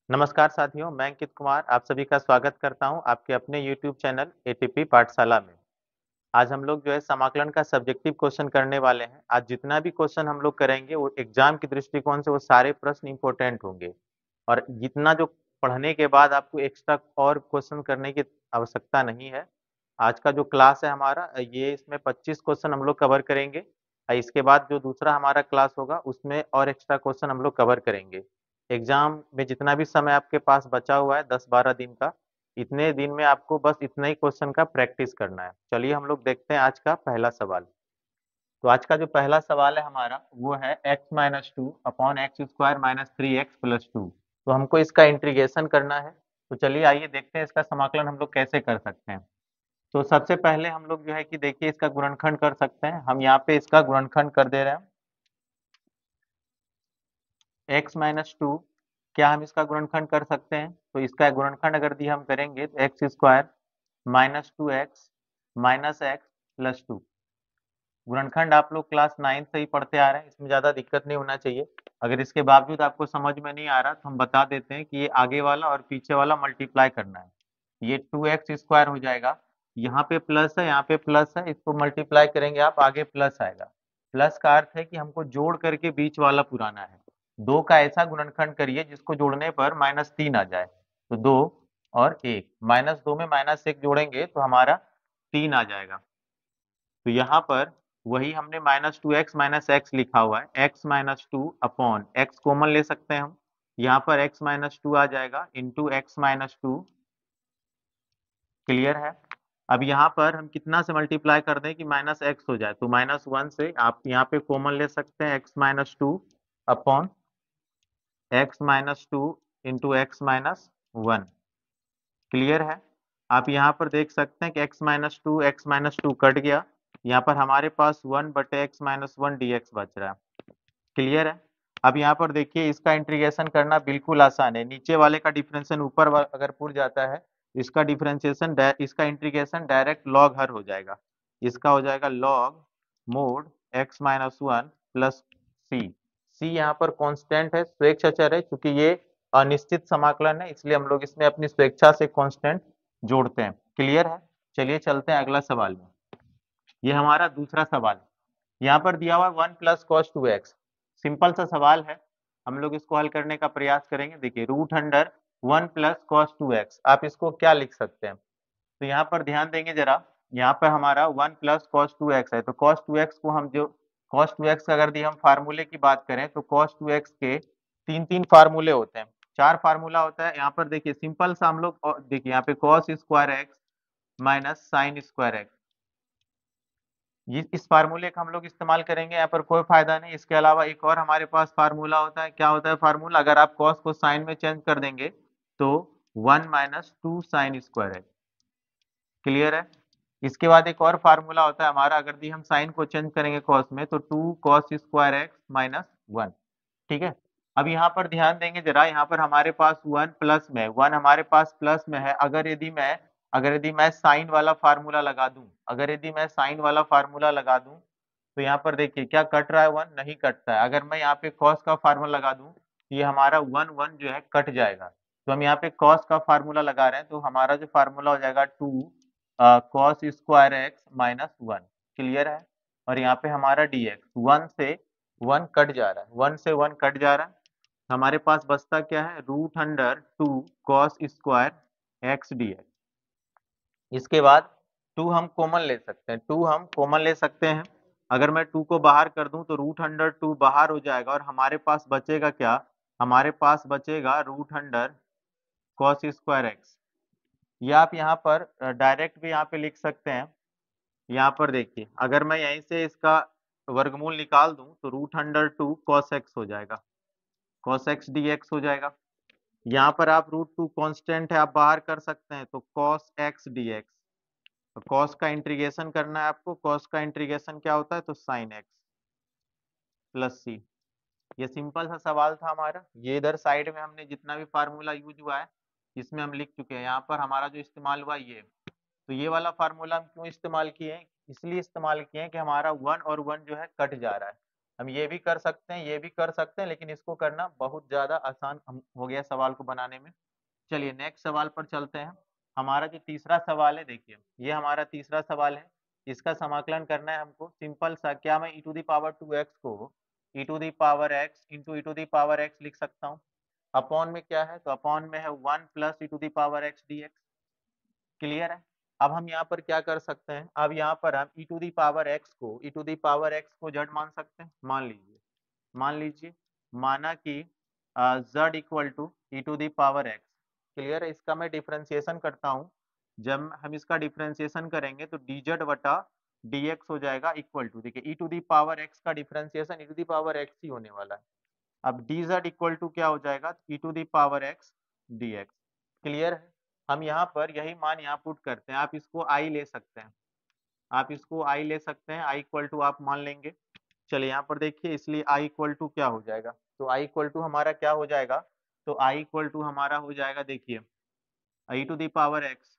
नमस्कार साथियों, मैं अंकित कुमार आप सभी का स्वागत करता हूं आपके अपने YouTube चैनल एटीपी पाठशाला में। आज हम लोग जो है समाकलन का सब्जेक्टिव क्वेश्चन करने वाले हैं। आज जितना भी क्वेश्चन हम लोग करेंगे वो एग्जाम के दृष्टिकोण से वो सारे प्रश्न इंपॉर्टेंट होंगे और जितना जो पढ़ने के बाद आपको एक्स्ट्रा और क्वेश्चन करने की आवश्यकता नहीं है। आज का जो क्लास है हमारा ये इसमें 25 क्वेश्चन हम लोग कवर करेंगे और इसके बाद जो दूसरा हमारा क्लास होगा उसमें और एक्स्ट्रा क्वेश्चन हम लोग कवर करेंगे। एग्जाम में जितना भी समय आपके पास बचा हुआ है 10-12 दिन का, इतने दिन में आपको बस इतना ही क्वेश्चन का प्रैक्टिस करना है। चलिए हम लोग देखते हैं आज का पहला सवाल। तो आज का जो पहला सवाल है हमारा वो है x minus two upon x square minus three x plus two. तो हमको इसका इंटीग्रेशन करना है। तो चलिए आइए देखते हैं इसका समाकलन हम लोग कैसे कर सकते हैं। तो सबसे पहले हम लोग जो है कि देखिए इसका गुणनखंड कर सकते हैं। हम यहाँ पे इसका गुणनखंड कर दे रहे हैं x माइनस टू। क्या हम इसका गुणनखंड कर सकते हैं? तो इसका गुणनखंड अगर दी हम करेंगे तो X square minus two X minus X plus two. गुणनखंड आप लोग क्लास 9 से ही पढ़ते आ रहे हैं, इसमें ज़्यादा दिक्कत नहीं होना चाहिए। अगर इसके बावजूद आपको समझ में नहीं आ रहा तो हम बता देते हैं कि ये आगे वाला और पीछे वाला मल्टीप्लाई करना है। ये टू एक्स स्क्वायर हो जाएगा, यहाँ पे प्लस है यहाँ पे प्लस है, इसको मल्टीप्लाई करेंगे आप आगे प्लस आएगा। प्लस का अर्थ है कि हमको जोड़ करके बीच वाला पुराना है। दो का ऐसा गुणनखंड करिए जिसको जोड़ने पर माइनस तीन आ जाए। तो दो और एक, माइनस दो में माइनस एक जोड़ेंगे तो हमारा तीन आ जाएगा। तो यहाँ पर वही हमने minus two X minus x लिखा हुआ है, x minus two upon x common ले सकते हैं हम। यहाँ पर एक्स माइनस टू आ जाएगा into x minus two. Clear है? अब यहाँ पर हम कितना से मल्टीप्लाई कर दें कि माइनस एक्स हो जाए, तो माइनस वन से आप यहाँ पे कॉमन ले सकते हैं x minus two upon x minus two into x minus one. Clear है? आप यहाँ पर देख सकते हैं कि एक्स माइनस टू कट गया, यहाँ पर हमारे पास वन बटे x minus one D x बच रहा है। क्लियर है? अब यहाँ पर देखिए इसका इंटीग्रेशन करना बिल्कुल आसान है। नीचे वाले का डिफरेंशियल ऊपर अगर पुर जाता है, इसका डिफरेंशिएशन इसका इंटीग्रेशन डायरेक्ट लॉग हर हो जाएगा। इसका हो जाएगा log mod X minus one plus C. C यहाँ पर कांस्टेंट है, स्वेच्छाचार है, क्योंकि ये अनिश्चित समाकलन है इसलिए हम लोग इसमें अपनी स्वेच्छा से कांस्टेंट जोड़ते हैं। क्लियर है? चलिए चलते हैं अगला सवाल में। ये हमारा दूसरा सवाल। यहाँ पर दिया हुआ one plus cos two x. Simple सा सवाल है, हम लोग इसको हल करने का प्रयास करेंगे। देखिए root under one plus cos two x, आप इसको क्या लिख सकते हैं? तो यहाँ पर ध्यान देंगे जरा, यहाँ पर हमारा one plus cos two x है, तो कॉस टू एक्स को हम जो कॉस टू एक्स का अगर दी हम फार्मूले की बात करें तो कॉस टू एक्स के तीन तीन फार्मूले होते हैं, चार फार्मूला होता है। यहाँ पर देखिए सिंपल सा हम लोग देखिए यहाँ पे cos square x minus sine square x, ये इस फार्मूले का हम लोग इस्तेमाल करेंगे। यहाँ पर कोई फायदा नहीं। इसके अलावा एक और हमारे पास फार्मूला होता है। क्या होता है फार्मूला? अगर आप कॉस को साइन में चेंज कर देंगे तो one minus two sine square है। क्लियर है? इसके बाद एक और फार्मूला होता है हमारा, अगर दी हम साइन को चेंज करेंगे कॉस में तो two cos square x minus one. ठीक है? अब यहाँ पर ध्यान देंगे जरा, यहाँ पर हमारे पास वन प्लस में, वन हमारे पास प्लस में है। अगर यदि मैं साइन वाला फार्मूला लगा दूं, अगर यदि मैं साइन वाला फार्मूला लगा दूं तो यहाँ पर देखिए क्या कट रहा है? वन नहीं कटता है। अगर मैं यहाँ पे कॉस का फार्मूला लगा दूं तो ये हमारा वन वन जो है कट जाएगा। तो हम यहाँ पे कॉस का फार्मूला लगा रहे हैं तो हमारा जो फार्मूला हो जाएगा two cos square x minus one. Clear है? और यहाँ पे हमारा डी एक्स, वन से वन कट जा रहा है, वन से वन कट जा रहा है। हमारे पास बचता क्या है? Root under two cos square x D x. इसके बाद टू हम कॉमन ले सकते हैं, टू हम कॉमन ले सकते हैं। अगर मैं टू को बाहर कर दूं तो रूट अंडर टू बाहर हो जाएगा और हमारे पास बचेगा क्या? हमारे पास बचेगा root under cos square x. ये आप यहाँ पर डायरेक्ट भी यहाँ पे लिख सकते हैं। यहाँ पर देखिए अगर मैं यहीं से इसका वर्गमूल निकाल दूं तो root under two cos x हो जाएगा, कॉस एक्स डी एक्स हो जाएगा। यहाँ पर आप रूट टू कॉन्स्टेंट है, आप बाहर कर सकते हैं तो कॉस एक्स डी एक्स। तो कॉस का इंटीग्रेशन करना है आपको, कॉस का इंटीग्रेशन क्या होता है? तो साइन एक्स प्लस सी। ये सिंपल सा सवाल था हमारा। ये इधर साइड में हमने जितना भी फार्मूला यूज हुआ है इसमें हम लिख चुके हैं। यहाँ पर हमारा जो इस्तेमाल हुआ ये, तो ये वाला फार्मूला हम क्यों इस्तेमाल किए हैं? इसलिए इस्तेमाल किए हैं कि हमारा वन और वन जो है कट जा रहा है। हम ये भी कर सकते हैं, ये भी कर सकते हैं, लेकिन इसको करना बहुत ज्यादा आसान हो गया सवाल को बनाने में। चलिए नेक्स्ट सवाल पर चलते हैं। हमारा जो तीसरा सवाल है, देखिए ये हमारा तीसरा सवाल है। इसका समाकलन करना है हमको। सिंपल सा, क्या मैं e⁻²x को e⁻x इंटू e⁻x लिख सकता हूँ? अपॉन में क्या है, तो अपॉन में है 1 प्लस e⁻x dx। क्लियर है? अब हम यहाँ पर क्या कर सकते हैं, अब यहाँ पर हम e⁻x को जड़ मान सकते हैं। मान लीजिए माना कि z equal to e⁻x। Clear है? इसका मैं डिफ्रेंसिएशन करता हूँ। जब हम इसका डिफ्रेंसिएशन करेंगे तो dz बटा dx हो जाएगा इक्वल टू, देखिए e⁻x का डिफ्रेंसिएशन e⁻x ही होने वाला है। अब dz इक्वल टू क्या हो जाएगा, e⁻x dx। क्लियर है? हम यहाँ पर यही मान यहाँ पुट करते हैं। आप इसको i ले सकते हैं, आप इसको i ले सकते हैं, i इक्वल टू आप मान लेंगे। चलिए यहाँ पर देखिए, इसलिए i इक्वल टू क्या हो जाएगा, तो i इक्वल टू हमारा क्या हो जाएगा, तो i इक्वल टू हमारा हो जाएगा, देखिए e⁻x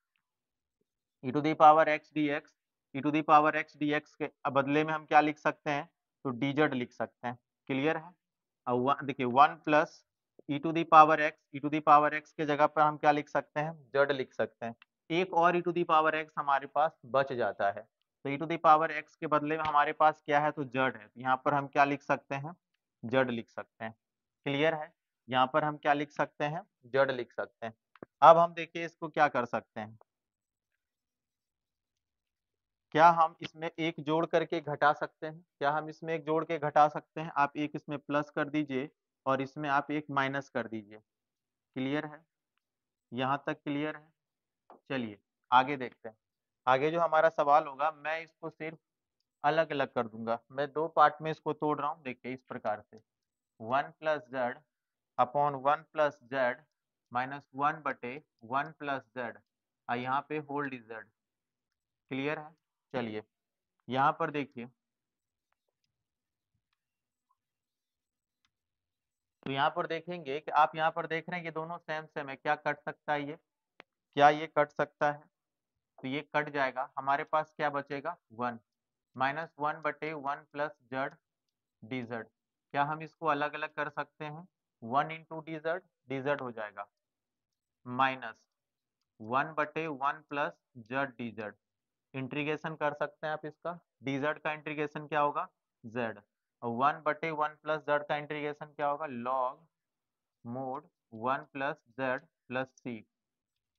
dx, e⁻x के बदले में हम क्या लिख सकते हैं, तो dz लिख सकते हैं। क्लियर है? और देखिए 1 प्लस e⁻x के जगह पर हम क्या लिख सकते हैं, z लिख सकते हैं। एक और e⁻x हमारे पास बच जाता है, तो e⁻x के बदले में हमारे पास क्या है, तो z है। तो यहाँ पर हम क्या लिख सकते हैं, z लिख सकते हैं। क्लियर है? यहाँ पर हम क्या लिख सकते हैं, z लिख सकते हैं। अब हम देखिए इसको क्या कर सकते हैं, क्या हम इसमें एक जोड़ करके घटा सकते हैं, क्या हम इसमें एक जोड़ के घटा सकते हैं? आप एक इसमें प्लस कर दीजिए और इसमें आप एक माइनस कर दीजिए। क्लियर है? यहाँ तक क्लियर है? चलिए आगे देखते हैं। आगे जो हमारा सवाल होगा, मैं इसको सिर्फ अलग अलग कर दूंगा। मैं दो पार्ट में इसको तोड़ रहा हूँ, देखिए इस प्रकार से 1 plus Z upon 1 plus Z minus 1/1 plus Z, यहाँ पे होल्ड जेड। क्लियर है? चलिए यहाँ पर देखिए, तो यहाँ पर देखेंगे कि आप यहाँ पर देख रहे हैं कि दोनों सेम सेम है। क्या कट सकता है ये, क्या ये कट सकता है? तो ये कट जाएगा। हमारे पास क्या बचेगा, 1 माइनस 1/1 प्लस जेड dz। क्या हम इसको अलग अलग कर सकते हैं, 1 इंटू dz, dz हो जाएगा minus 1/1 plus Z dz। Integration कर सकते हैं आप इसका, dz का इंटीग्रेशन क्या होगा, z। और 1/1 प्लस जेड का इंटीग्रेशन क्या होगा, log mod 1 plus Z plus C.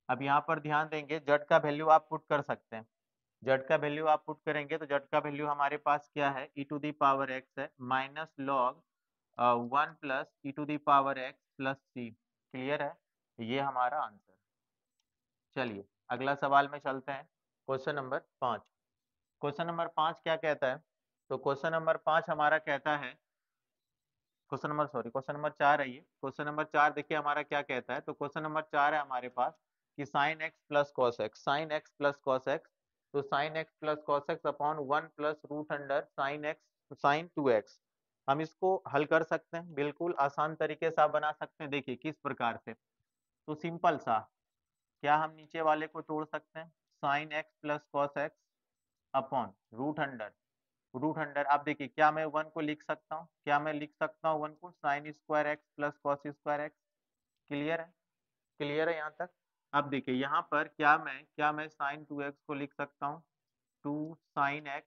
अब यहाँ पर ध्यान देंगे, जेड का वैल्यू आप पुट कर सकते हैं। जेड का वैल्यू आप पुट करेंगे तो जेड का वैल्यू हमारे पास क्या है, e⁻x है minus log 1 plus e⁻x plus सी। क्लियर है? ये हमारा आंसर। चलिए अगला सवाल में चलते हैं। Question number 5। क्वेश्चन नंबर 5 क्या कहता है, तो क्वेश्चन नंबर 5 हमारा कहता है, क्वेश्चन नंबर 4 है ये। क्वेश्चन नंबर 4 देखिए हमारा क्या कहता है, तो क्वेश्चन नंबर 4 है हमारे पास कि sine x plus cos X, sine x plus cos X, तो sine x plus cos x upon 1 plus root under sine X sine 2x। हम इसको हल कर सकते हैं, बिल्कुल आसान तरीके से आप बना सकते हैं। देखिए किस प्रकार से, तो सिंपल सा, क्या हम नीचे वाले को तोड़ सकते हैं, sine x plus cos x upon root under आप देखिए, क्या मैं वन को लिख सकता हूँ, क्या मैं लिख सकता हूँ वन को, sign square x plus cos square x. Clear है? क्लियर है यहाँ तक? अब देखिए यहाँ पर क्या मैं साइन 2x को लिख सकता हूँ, 2 sin x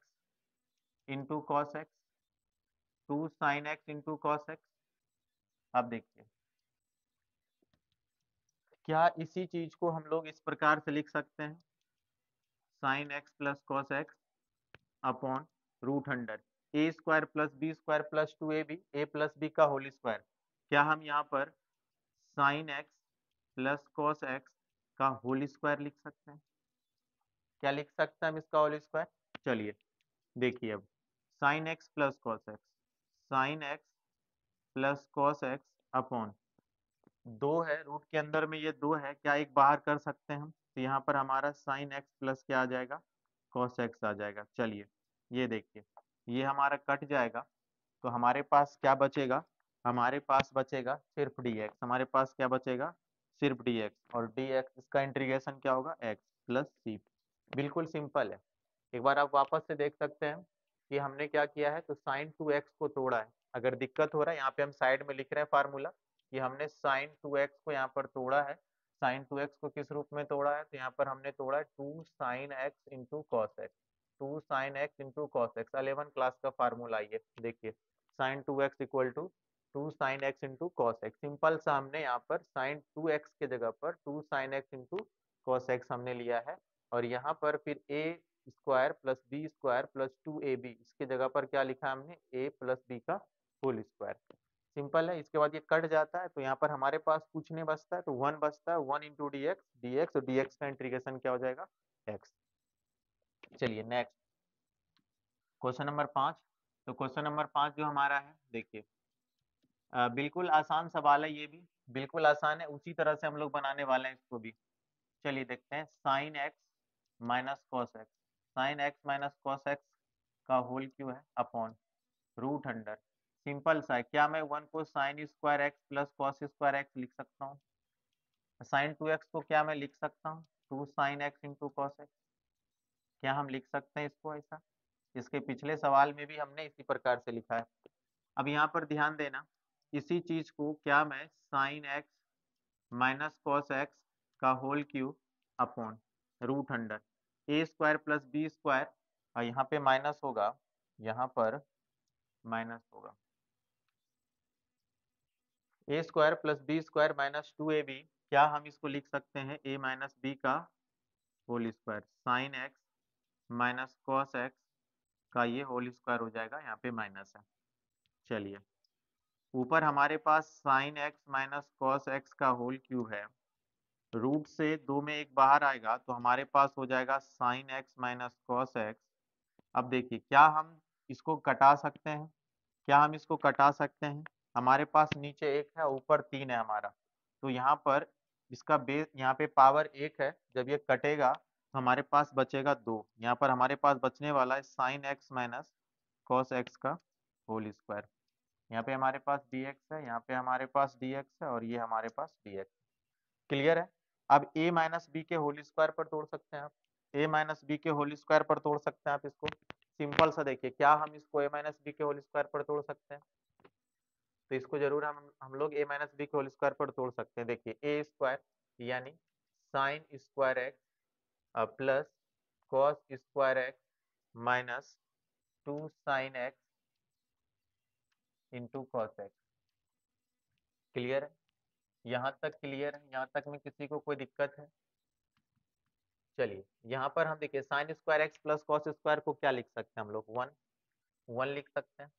into cos x, 2 sin x into cos x. अब देखिए, क्या इसी चीज को हम लोग इस प्रकार से लिख सकते हैं, sine x plus cos x upon root under a² plus b² plus 2ab, a plus b का होल स्क्वायर। क्या हम यहाँ पर sine x plus cos x का होल स्क्वायर लिख सकते हैं? क्या लिख सकते हैं हम इसका होल स्क्वायर? चलिए देखिए, अब sine x plus cos X, sine x plus cos x upon, दो है रूट के अंदर में, ये दो है, क्या एक बाहर कर सकते हैं हम, तो यहाँ पर हमारा साइन एक्स प्लस क्या आ जाएगा, कॉस एक्स आ जाएगा। चलिए ये देखिए, ये हमारा कट जाएगा, तो हमारे पास क्या बचेगा, हमारे पास बचेगा सिर्फ dx। हमारे पास क्या बचेगा, सिर्फ dx, और dx इसका इंटीग्रेशन क्या होगा, x प्लस सी। बिल्कुल सिंपल है, एक बार आप वापस से देख सकते हैं। कि हमने क्या किया है, तो साइन 2x को तोड़ा है। अगर दिक्कत हो रहा है, यहाँ पे हम साइड में लिख रहे हैं फार्मूला कि हमने साइन 2x को यहाँ पर तोड़ा है। साइन 2x को किस रूप में तोड़ा है, तो यहाँ पर हमने तोड़ा है 2 sine x into cos x. 2 sine x into cos x 11 class का फार्मूला। आइए देखिए, sine 2x equal to 2 sine x into cos x. Simple सा हमने यहाँ पर साइन 2x के जगह पर 2 sine x into cos X हमने लिया है, और यहाँ पर फिर A square plus B square plus 2ab, इसके जगह पर क्या लिखा है हमने, a प्लस बी का होल स्क्वायर। सिंपल है। इसके बाद ये कट जाता है, तो यहाँ पर हमारे पास कुछ नहीं बचता है, तो 1 बचता है, 1 इंटू डी एक्स, और dx का इंटीग्रेशन क्या हो जाएगा, x। चलिए नेक्स्ट क्वेश्चन नंबर 5। तो क्वेश्चन नंबर 5 जो हमारा है, देखिए बिल्कुल आसान सवाल है, ये भी बिल्कुल आसान है, उसी तरह से हम लोग बनाने वाले हैं इसको भी। चलिए देखते हैं, sine x minus cos X, sine x minus cos x का होल क्यू है अपॉन रूट अंडर। सिंपल सा है, क्या मैं 1 को sign square x plus cos square x लिख सकता हूँ? साइन 2x को क्या मैं लिख सकता हूँ 2 sine x into cos x? क्या हम लिख सकते हैं इसको ऐसा? इसके पिछले सवाल में भी हमने इसी प्रकार से लिखा है। अब यहाँ पर ध्यान देना, इसी चीज को क्या मैं sine x minus cos x का whole cube upon root under ए स्क्वायर प्लस बी स्क्वायर, और यहाँ पे माइनस होगा, यहाँ पर माइनस होगा A square plus B square minus 2ab। क्या हम इसको लिख सकते हैं a माइनस बी का whole square, sine x minus cos x का ये होल स्क्वायर हो जाएगा, यहाँ पे माइनस है। चलिए, ऊपर हमारे पास sine x minus cos x का होल क्यूब है, रूट से 2 में एक बाहर आएगा, तो हमारे पास हो जाएगा sine x minus cos x. अब देखिए, क्या हम इसको कटा सकते हैं? क्या हम इसको कटा सकते हैं? हमारे पास नीचे 1 है, ऊपर 3 है हमारा, तो यहाँ पर इसका बेस, यहाँ पे पावर 1 है, जब ये कटेगा तो हमारे पास बचेगा 2। यहाँ पर हमारे पास बचने वाला है sine x minus cos x का होल स्क्वायर। यहाँ पे हमारे पास dx है, यहाँ पे हमारे पास dx है, और ये हमारे पास dx। क्लियर है? अब a माइनस बी के होल स्क्वायर पर तोड़ सकते हैं आप, a माइनस बी के होल स्क्वायर पर तोड़ सकते हैं आप इसको। सिंपल सा देखिए, क्या हम इसको a माइनस बी के होल स्क्वायर पर तोड़ सकते हैं? तो इसको जरूर हम लोग a माइनस बी के होल स्क्वायर पर तोड़ सकते हैं। देखिए, ए स्क्वायर यानी sign square x plus cos square x minus 2 sine x into cos x. Clear है? यहाँ तक क्लियर है? यहाँ तक में किसी को कोई दिक्कत है? चलिए, यहाँ पर हम देखिए sign square x plus cos square को क्या लिख सकते हैं हम लोग, 1 1 लिख सकते हैं।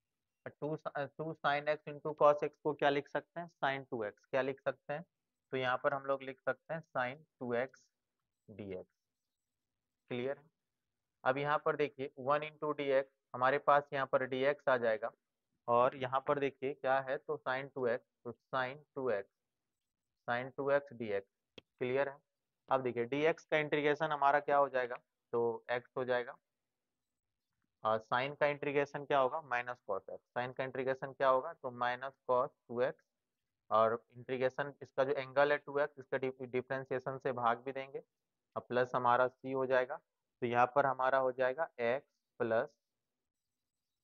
Two two sine x into cos x को क्या लिख सकते हैं, साइन 2x। क्या लिख सकते हैं? तो यहाँ पर हम लोग लिख सकते हैं साइन 2x dx। क्लियर है? अब यहाँ पर देखिए 1 इंटू डी एक्स, हमारे पास यहाँ पर dx आ जाएगा, और यहाँ पर देखिए क्या है, तो साइन 2x, तो sign two x D x. Clear है? अब देखिए dx का इंटीग्रेशन हमारा क्या हो जाएगा, तो x हो जाएगा, और साइन का इंटीग्रेशन क्या होगा, माइनस कॉस एक्स। साइन का इंटीग्रेशन क्या होगा, तो माइनस कॉस 2x, और इंटीग्रेशन इसका जो एंगल है 2x, इसका डिफ्रेंसिएशन से भाग भी देंगे, और प्लस हमारा c हो जाएगा। तो यहाँ पर हमारा हो जाएगा x plus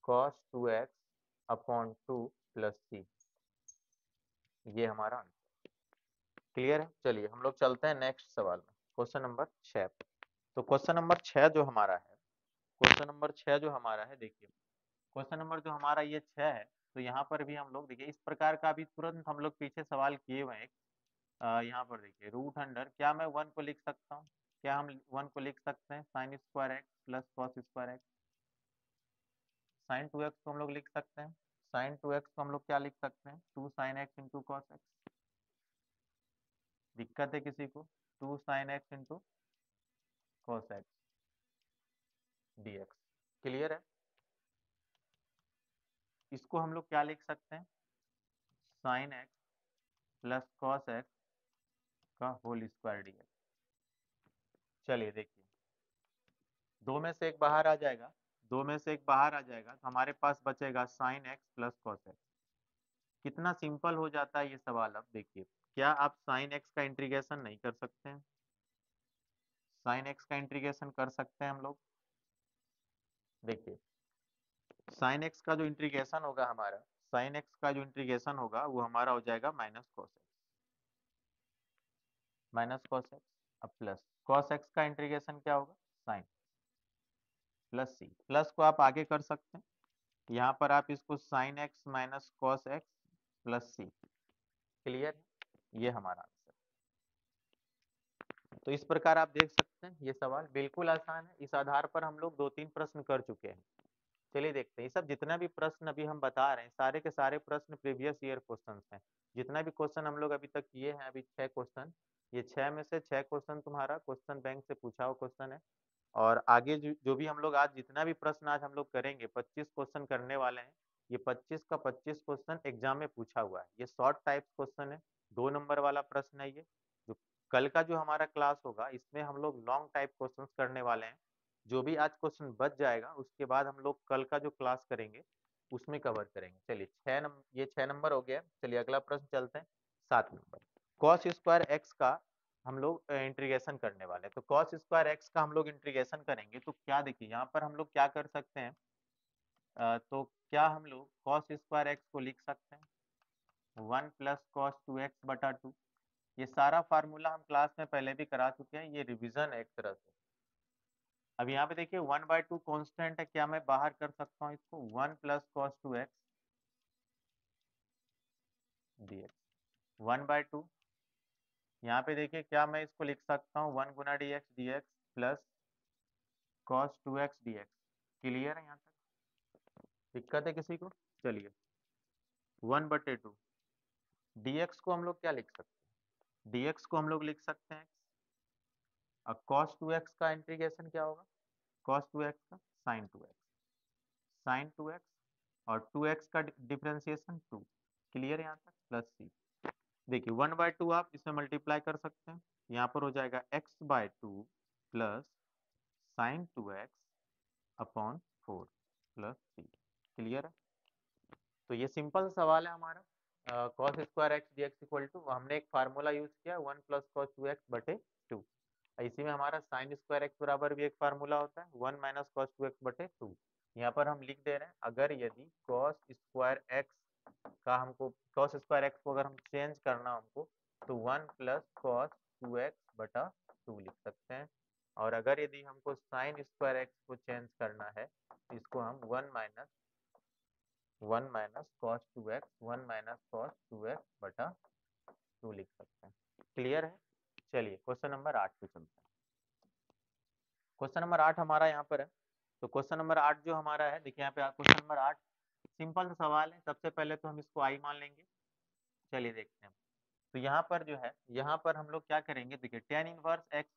cos 2x upon 2 plus c। ये हमारा आंसर। क्लियर है? चलिए हम लोग चलते हैं नेक्स्ट सवाल में, क्वेश्चन नंबर 6। तो क्वेश्चन नंबर 6 जो हमारा है, क्वेश्चन नंबर 6 जो हमारा है, देखिए क्वेश्चन नंबर जो हमारा ये 6 है, तो यहाँ पर भी हम लोग देखिए इस प्रकार का भी तुरंत हम लोग पीछे सवाल किए हुए हैं। यहाँ पर देखिए रूट अंडर, क्या मैं 1 को लिख सकता हूँ? क्या हम 1 को लिख सकते हैं, sine square x plus cos square x. Sine 2x को हम लोग लिख सकते हैं, साइन 2x को हम लोग क्या लिख सकते हैं, 2 sine x into cos x. दिक्कत है किसी को? 2 sine x into cos x dx। Clear है? इसको हम लोग क्या लिख सकते हैं, sine x plus cos x का होल स्क्वायर dx। चलिए देखिए, दो में से एक बाहर आ जाएगा, दो में से एक बाहर आ जाएगा, तो हमारे पास बचेगा sine x plus cos x. कितना सिंपल हो जाता है ये सवाल। अब देखिए, क्या आप साइन एक्स का इंटीग्रेशन नहीं कर सकते हैं? साइन एक्स का इंटीग्रेशन कर सकते हैं हम लोग। देखिए साइन एक्स का जो इंटीग्रेशन होगा हमारा, साइन एक्स का जो इंटीग्रेशन होगा वो हमारा हो जाएगा minus cos x, minus cos x. अब प्लस कॉस एक्स का इंटीग्रेशन क्या होगा, साइन, प्लस सी, प्लस को आप आगे कर सकते हैं, यहाँ पर आप इसको sine x minus cos x plus सी। क्लियर, ये हमारा आंसर। तो इस प्रकार आप देख सकते हैं ये सवाल बिल्कुल आसान है। इस आधार पर हम लोग 2-3 प्रश्न कर चुके हैं। चलिए देखते हैं, ये सब जितना भी प्रश्न अभी हम बता रहे हैं सारे के सारे प्रश्न प्रीवियस ईयर क्वेश्चंस हैं। जितना भी क्वेश्चन हम लोग अभी तक किए हैं, अभी 6 क्वेश्चन, ये 6 में से 6 क्वेश्चन तुम्हारा क्वेश्चन बैंक से पूछा हुआ क्वेश्चन है। और आगे जो भी हम लोग आज जितना भी प्रश्न आज हम लोग करेंगे, 25 क्वेश्चन करने वाले हैं। ये 25 का 25 क्वेश्चन एग्जाम में पूछा हुआ है। ये शॉर्ट टाइप क्वेश्चन है, 2 नंबर वाला प्रश्न है ये। जो कल का जो हमारा क्लास होगा इसमें हम लोग लॉन्ग टाइप क्वेश्चन करने वाले हैं। जो भी आज क्वेश्चन बच जाएगा उसके बाद हम लोग कल का जो क्लास करेंगे उसमें कवर करेंगे। चलिए 6 नंबर, ये 6 नंबर हो गया। चलिए अगला प्रश्न चलते हैं, 7 नंबर। कॉस स्क्वायर एक्स का हम लोग इंटीग्रेशन करने वाले हैं। तो कॉस स्क्वायर एक्स का हम लोग इंटीग्रेशन करेंगे तो क्या, देखिए यहाँ पर हम लोग क्या कर सकते हैं, तो क्या हम लोग कॉस स्क्वायर एक्स को लिख सकते हैं 1 + cos 2x/2। ये सारा फार्मूला हम क्लास में पहले भी करा चुके हैं, ये रिवीजन है एक तरह से। अब यहाँ पे देखिए 1/2 कांस्टेंट है, क्या मैं बाहर कर सकता हूँ इसको 1 + cos 2x dx, 1/2। यहाँ पे देखिए क्या मैं इसको लिख सकता हूँ 1 गुना dx dx plus cos 2x dx। Clear है यहाँ तक, दिक्कत है किसी को? चलिए 1/2 dx को हम लोग क्या लिख सकते हैं, dx को हम लोग लिख सकते हैं। अब cos 2x का इंटीग्रेशन क्या होगा, cos 2x का sin 2x, sin 2x और 2x का डिफरेंशिएशन 2। क्लियर यहाँ तक, प्लस सी। देखिए 1/2 आप इसमें मल्टीप्लाई कर सकते हैं, यहाँ पर हो जाएगा x/2 plus sin 2x/4 plus सी। क्लियर है? तो ये सिंपल सवाल है हमारा। Cos square x D x equal to, हमने एक फार्मूला यूज किया 1 + cos 2x/2। इसी में हमारा साइन स्क्वायर एक्स बराबर भी एक फार्मूला होता है 1 - cos 2x/2। यहाँ पर हम लिख दे रहे हैं, अगर यदि कॉस स्क्वायर एक्स को अगर हम चेंज करना हमको तो 1 + cos 2x/2 लिख सकते हैं। और अगर यदि हमको साइन स्क्वायर एक्स को चेंज करना है तो इसको हम 1 - cos 2x/2 लिख सकते हैं। क्लियर है? चलिए क्वेश्चन नंबर 8 पे चलते हैं। क्वेश्चन नंबर 8 हमारा यहाँ पर है। तो क्वेश्चन नंबर 8 जो हमारा है, देखिए यहाँ पे क्वेश्चन नंबर 8 सिंपल सा सवाल है। सबसे पहले तो हम इसको आई मान लेंगे। चलिए देखते हैं। तो यहाँ पर जो है, यहाँ पर हम लोग क्या करेंगे, देखिए tan inverse x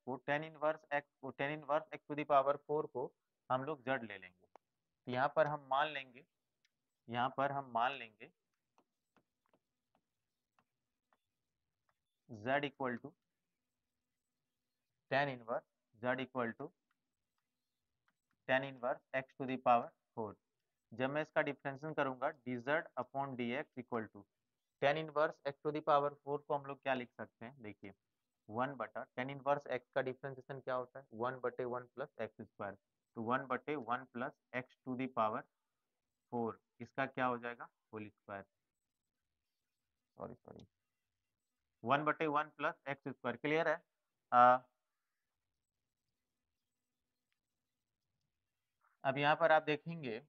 to the power 4 को हम लोग जड़ ले लेंगे। तो यहाँ पर हम मान लेंगे, यहाँ पर हम मान लेंगे z equal to tan inverse z equal to tan inverse x to the power 4। जब मैं इसका डिफरेंशिएशन करूंगा dz/dx equal to tan inverse x to the power 4 को हम लोग क्या लिख सकते हैं, देखिए 1/टेन इनवर्स एक्स का डिफरेंशिएशन क्या होता है 1/1 प्लस एक्स स्क्वायर। तो 1/1 plus x to the power 4, इसका क्या हो जाएगा whole square, sorry sorry 1/1 plus x square. Clear है? अब यहाँ पर आप देखेंगे,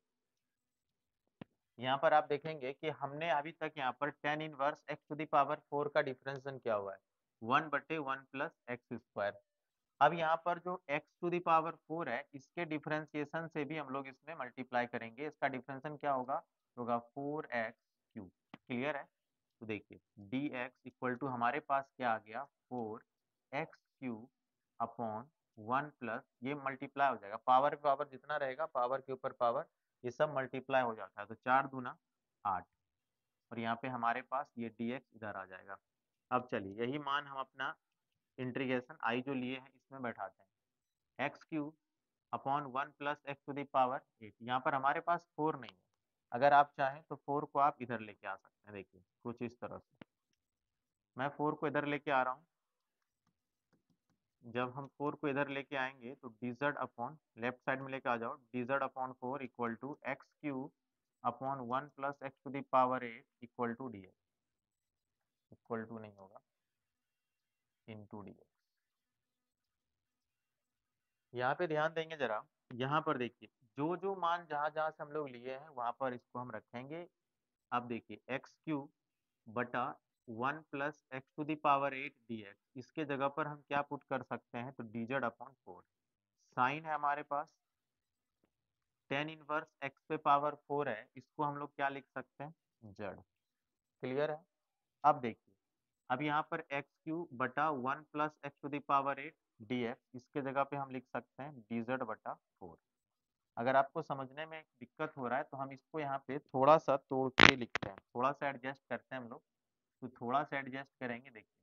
यहाँ पर आप देखेंगे कि हमने अभी तक यहाँ पर tan inverse x to the power 4 का डिफरेंशिएशन क्या हुआ है 1/1 प्लस एक्स स्क्वायर। अब यहाँ पर जो x टू द पावर 4 है इसके डिफरेंशिएशन से भी हम लोग इसमें मल्टीप्लाई करेंगे। इसका डिफरेंशिएशन क्या होगा 4x3। क्लियर है? तो देखिए dx इक्वल टू हमारे पास क्या आ गया 4x3/1 प्लस, ये मल्टीप्लाई हो जाएगा, पावर पे पावर जितना रहेगा पावर के ऊपर पावर ये सब मल्टीप्लाई हो जाता है। तो 4 दूना 8 और यहाँ पे हमारे पास ये dx इधर आ जाएगा। अब चलिए यही मान हम अपना इंटीग्रेशन आई जो लिए हैं इसमें बैठाते हैं, x³/1 plus x to the power 8। यहाँ पर हमारे पास 4 नहीं है, अगर आप चाहें तो 4 को आप इधर लेके आ सकते हैं। देखिए कुछ इस तरह से मैं 4 को इधर लेके आ रहा हूँ, जब हम 4 को इधर लेके आएंगे तो dz अपॉन लेफ्ट साइड में लेके आ जाओ, dz upon 4 equal to x cube upon 1 plus x to the power 8 equal to d x, equal to नहीं होगा, इंटू डी एक्स। यहाँ पे ध्यान देंगे जरा, यहाँ पर देखिए जो जो मान जहाँ जहाँ से हम लोग लिए हैं वहां पर इसको हम रखेंगे। अब देखिए एक्स क्यू बटा 1 plus x to the power 8 d x, इसके जगह पर हम क्या पुट कर सकते हैं, तो dz अपॉन 4। साइन है हमारे पास, टेन इनवर्स एक्स पे पावर 4 है, इसको हम लोग क्या लिख सकते हैं, जड़। क्लियर है। अब देखिए, अब यहाँ पर एक्स क्यू बटा 1 plus x to the power 8 d x, इसके जगह पे हम लिख सकते हैं dz बटा 4। अगर आपको समझने में दिक्कत हो रहा है तो हम इसको यहाँ पे थोड़ा सा तोड़ के लिखते हैं, थोड़ा सा एडजस्ट करते हैं हम लोग। तो थोड़ा सा एडजस्ट करेंगे, देखिए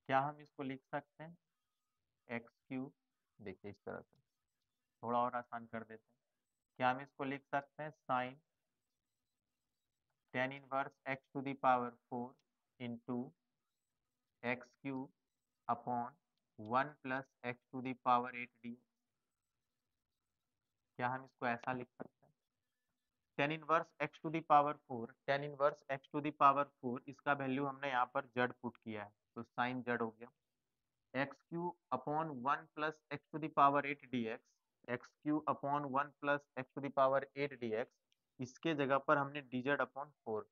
क्या हम इसको लिख सकते हैं, एक्स क्यू, देखिए इस तरह से थोड़ा और आसान कर देते हैं। क्या हम इसको लिख सकते हैं, sine tan inverse x to the power 4 into x cube upon 1 plus x to the power 8 d. क्या हम इसको ऐसा लिख सकते हैं, tan inverse x to the power 4, tan inverse x to the power 4, इसका वैल्यू हमने यहाँ पर जड़ पुट किया है तो साइन जड़ हो गया, x cube upon 1 plus x to the power 8 d x, x cube upon 1 plus x to the power 8 d x, इसके जगह पर हमने dz अपॉन 4,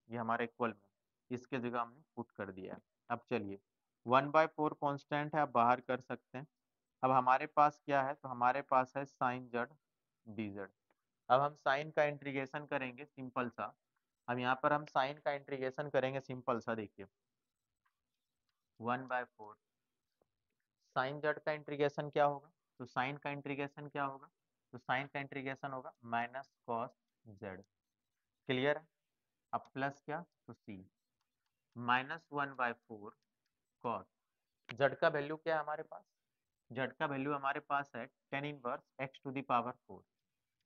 ये हमारे इक्वल में, इसके जगह हमने पुट कर दिया है। अब चलिए 1/4 कांस्टेंट है, आप बाहर कर सकते हैं। अब हमारे पास क्या है, तो हमारे पास है साइन जड़ dz। अब हम साइन का इंटीग्रेशन करेंगे सिंपल सा, अब यहाँ पर हम साइन का इंटीग्रेशन करेंगे सिंपल सा, देखिए 1/4 साइन जेड का इंटीग्रेशन क्या होगा, तो साइन का इंटीग्रेशन क्या होगा, तो साइन का इंटीग्रेशन होगा माइनस कॉस जेड। क्लियर है। अब प्लस क्या, तो सी माइनस 1/4 कॉस जेड का वैल्यू क्या है हमारे पास, जेड का वैल्यू हमारे पास है tan inverse x to the power 4,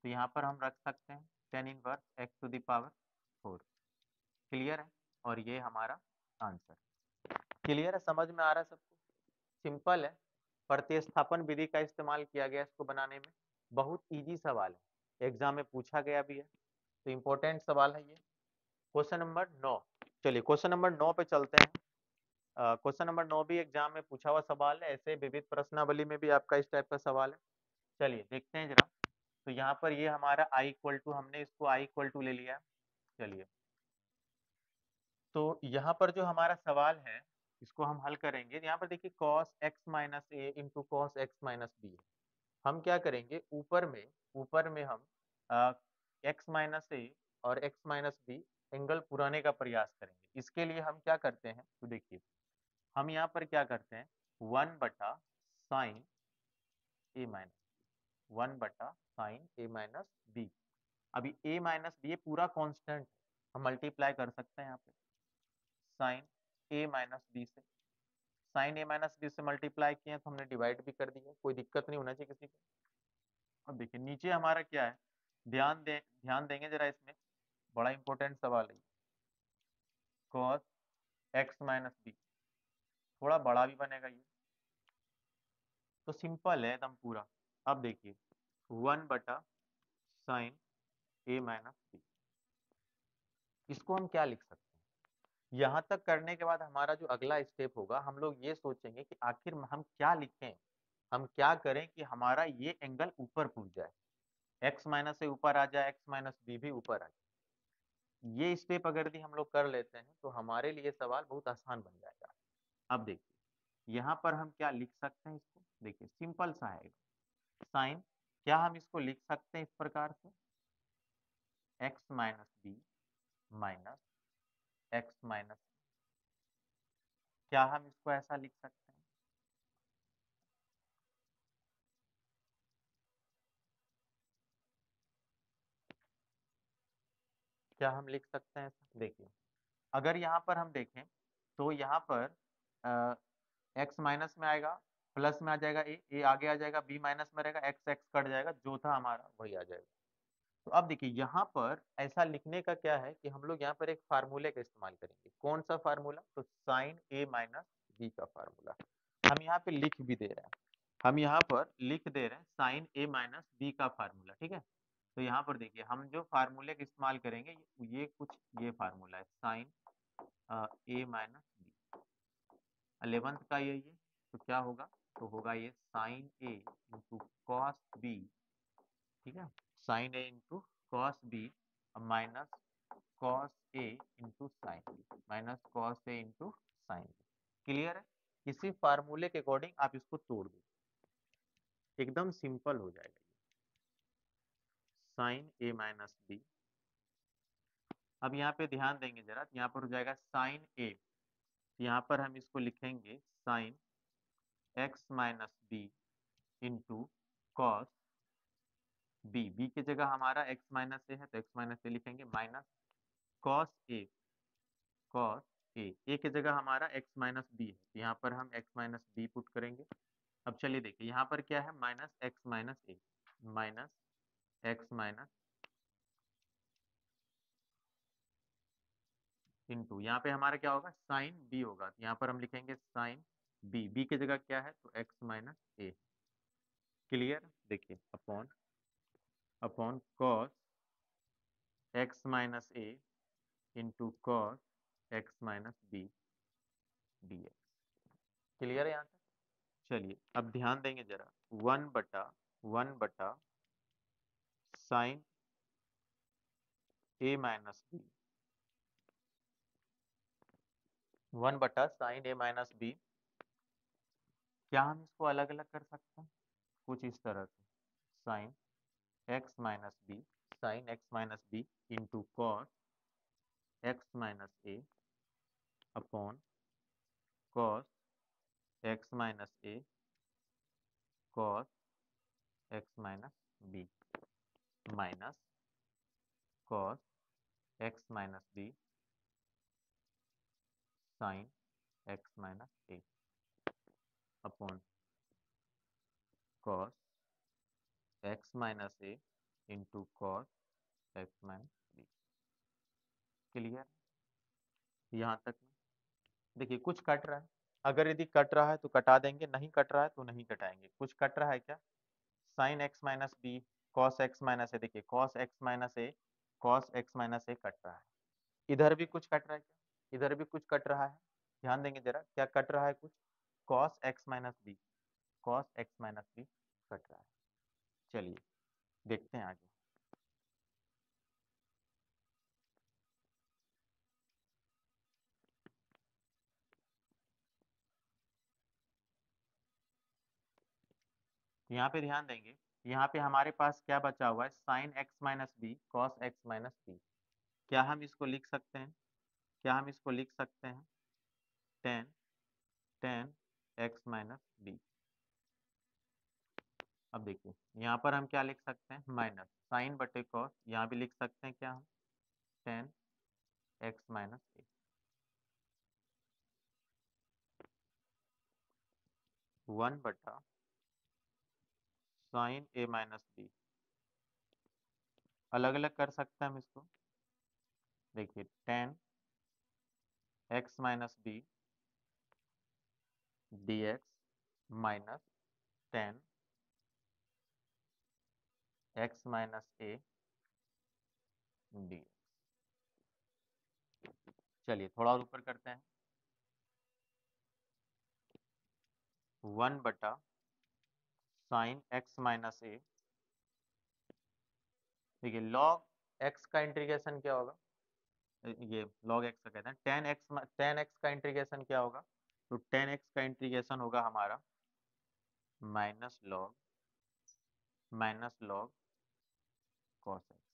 तो यहाँ पर हम रख सकते हैं tan inverse x to the power 4। Clear है, और ये हमारा आंसर। क्लियर है, समझ में आ रहा है सबको, सिंपल है। प्रतिस्थापन विधि का इस्तेमाल किया गया इसको बनाने में, बहुत इजी सवाल है, एग्जाम में पूछा गया भी है, तो इम्पोर्टेंट सवाल है ये। क्वेश्चन नंबर 9, चलिए क्वेश्चन नंबर 9 पे चलते हैं। क्वेश्चन नंबर 9 भी एग्जाम में पूछा हुआ सवाल है, ऐसे विविध प्रश्नावली में भी आपका इस टाइप का सवाल है। चलिए देखते हैं जरा, तो यहाँ पर ये हमारा आई इक्वल टू, हमने इसको आई इक्वल टू ले लिया। चलिए तो यहाँ पर जो हमारा सवाल है इसको हम हल करेंगे। यहाँ पर देखिए cos x minus A into cos x minus B, हम क्या करेंगे, ऊपर में हम x माइनस ए और x माइनस बी एंगल पुराने का प्रयास करेंगे। इसके लिए हम क्या करते हैं, तो देखिए हम यहाँ पर क्या करते हैं, 1/sin ए माइनस 1/sin a-b। अभी a माइनस बी ये पूरा कांस्टेंट, हम मल्टीप्लाई कर सकते हैं यहाँ पे साइन ए माइनस बी से, साइन ए माइनस बी से मल्टीप्लाई किए तो हमने डिवाइड भी कर दिया, कोई दिक्कत नहीं होना चाहिए किसी को। अब देखिए नीचे हमारा क्या है, ध्यान देंगे जरा इसमें, बड़ा इंपॉर्टेंट सवाल है, cos x माइनस बी, थोड़ा बड़ा भी बनेगा ये, तो सिंपल है एकदम पूरा। अब देखिए 1/sin ए माइनस बी, इसको हम क्या लिख सकते हैं। यहाँ तक करने के बाद हमारा जो अगला स्टेप होगा, हम लोग ये सोचेंगे कि आखिर हम क्या लिखें, हम क्या करें कि हमारा ये एंगल ऊपर कूद जाए, एक्स माइनस से ऊपर आ जाए, एक्स माइनस बी भी ऊपर आ जाए। ये स्टेप अगर यदि हम लोग कर लेते हैं तो हमारे लिए सवाल बहुत आसान बन जाएगा। अब देखिए यहाँ पर हम क्या लिख सकते हैं, इसको देखिए सिंपल सा है, साइन क्या हम इसको लिख सकते हैं इस प्रकार से, x minus B minus x minus, क्या हम इसको ऐसा लिख सकते हैं, क्या हम लिख सकते हैं ऐसा, देखिए अगर यहाँ पर हम देखें तो यहाँ पर एक्स माइनस में आएगा, प्लस में आ जाएगा ए आगे आ जाएगा, बी माइनस में रहेगा, एक्स एक्स कट जाएगा, जो था हमारा वही आ जाएगा। तो अब देखिए यहाँ पर ऐसा लिखने का क्या है कि हम लोग यहाँ पर एक फार्मूले का इस्तेमाल करेंगे, कौन सा फार्मूला, तो साइन ए माइनस बी का फार्मूला। हम यहाँ पे लिख भी दे रहे हैं, हम यहाँ पर लिख दे रहे हैं साइन ए माइनस बी का फार्मूला, ठीक है। तो यहाँ पर देखिए हम जो फार्मूले का इस्तेमाल करेंगे ये कुछ ये फार्मूला है साइन ए माइनस बी, 11th का यही है। तो क्या होगा, तो होगा ये साइन ए इंटू कॉस बी, ठीक है, साइन ए into cos B minus cos ए into sine B, minus cos ए इंटू साइन बी। क्लियर है? इसी फार्मूले के अकॉर्डिंग आप इसको तोड़ दो, एकदम सिंपल हो जाएगा ये, साइन ए माइनस बी। अब यहाँ पे ध्यान देंगे जरा, यहाँ पर हो जाएगा साइन ए, यहाँ पर हम इसको लिखेंगे sine x minus B into cos b, b की जगह हमारा एक्स माइनस ए है तो एक्स माइनस ए लिखेंगे, minus cos A, cos A, ए की जगह हमारा एक्स माइनस बी है तो यहाँ पर हम एक्स माइनस बी पुट करेंगे। अब चलिए देखिए यहाँ पर क्या है, माइनस एक्स माइनस ए, माइनस एक्स माइनस इंटू यहाँ पे हमारा क्या होगा, साइन बी होगा, यहाँ पर हम लिखेंगे साइन बी, बी की जगह क्या है तो एक्स माइनस ए। क्लियर? देखिए upon upon cos x minus A into cos x minus B D x. Clear है यहाँ तक? चलिए अब ध्यान देंगे जरा, 1/1 साइन ए माइनस बी, 1/साइन ए माइनस बी। क्या हम इसको अलग अलग कर सकते हैं? कुछ इस तरह से, sine x minus B, sine x minus B into cos x minus A upon cos x minus A cos x minus B minus cos x minus B sine x minus A upon cos x minus A into cos x minus B. Clear? यहाँ तक में देखिए कुछ cut रहा है, अगर यदि cut रहा है तो कटा देंगे, नहीं कट रहा है तो नहीं कटाएंगे। कुछ कट रहा है क्या, sine x minus B cos x minus A, देखिए cos x minus A, cos x minus A cut रहा है। इधर भी कुछ कट रहा है क्या, इधर भी कुछ कट रहा है, ध्यान देंगे जरा क्या कट रहा है, कुछ cos x minus B, cos x minus b cut रहा है। चलिए देखते हैं आगे। यहाँ पे ध्यान देंगे, यहाँ पे हमारे पास क्या बचा हुआ है, sine x minus B cos x minus B. क्या हम इसको लिख सकते हैं, क्या हम इसको लिख सकते हैं, tan tan x minus b. अब देखिए यहाँ पर हम क्या लिख सकते हैं, माइनस साइन बटे कॉस, यहाँ भी लिख सकते हैं क्या हम, टेन एक्स माइनस ए, 1/साइन ए माइनस बी। अलग अलग कर सकते हैं हम इसको, देखिए tan x minus B D x minus tan x minus a d. चलिए थोड़ा और ऊपर करते हैं, 1/साइन एक्स माइनस ए, देखिए लॉग एक्स का इंटीग्रेशन क्या होगा, ये लॉग एक्स का कहते हैं, टेन एक्स का इंटीग्रेशन क्या होगा, तो टेन एक्स का इंटीग्रेशन होगा हमारा minus log cos x,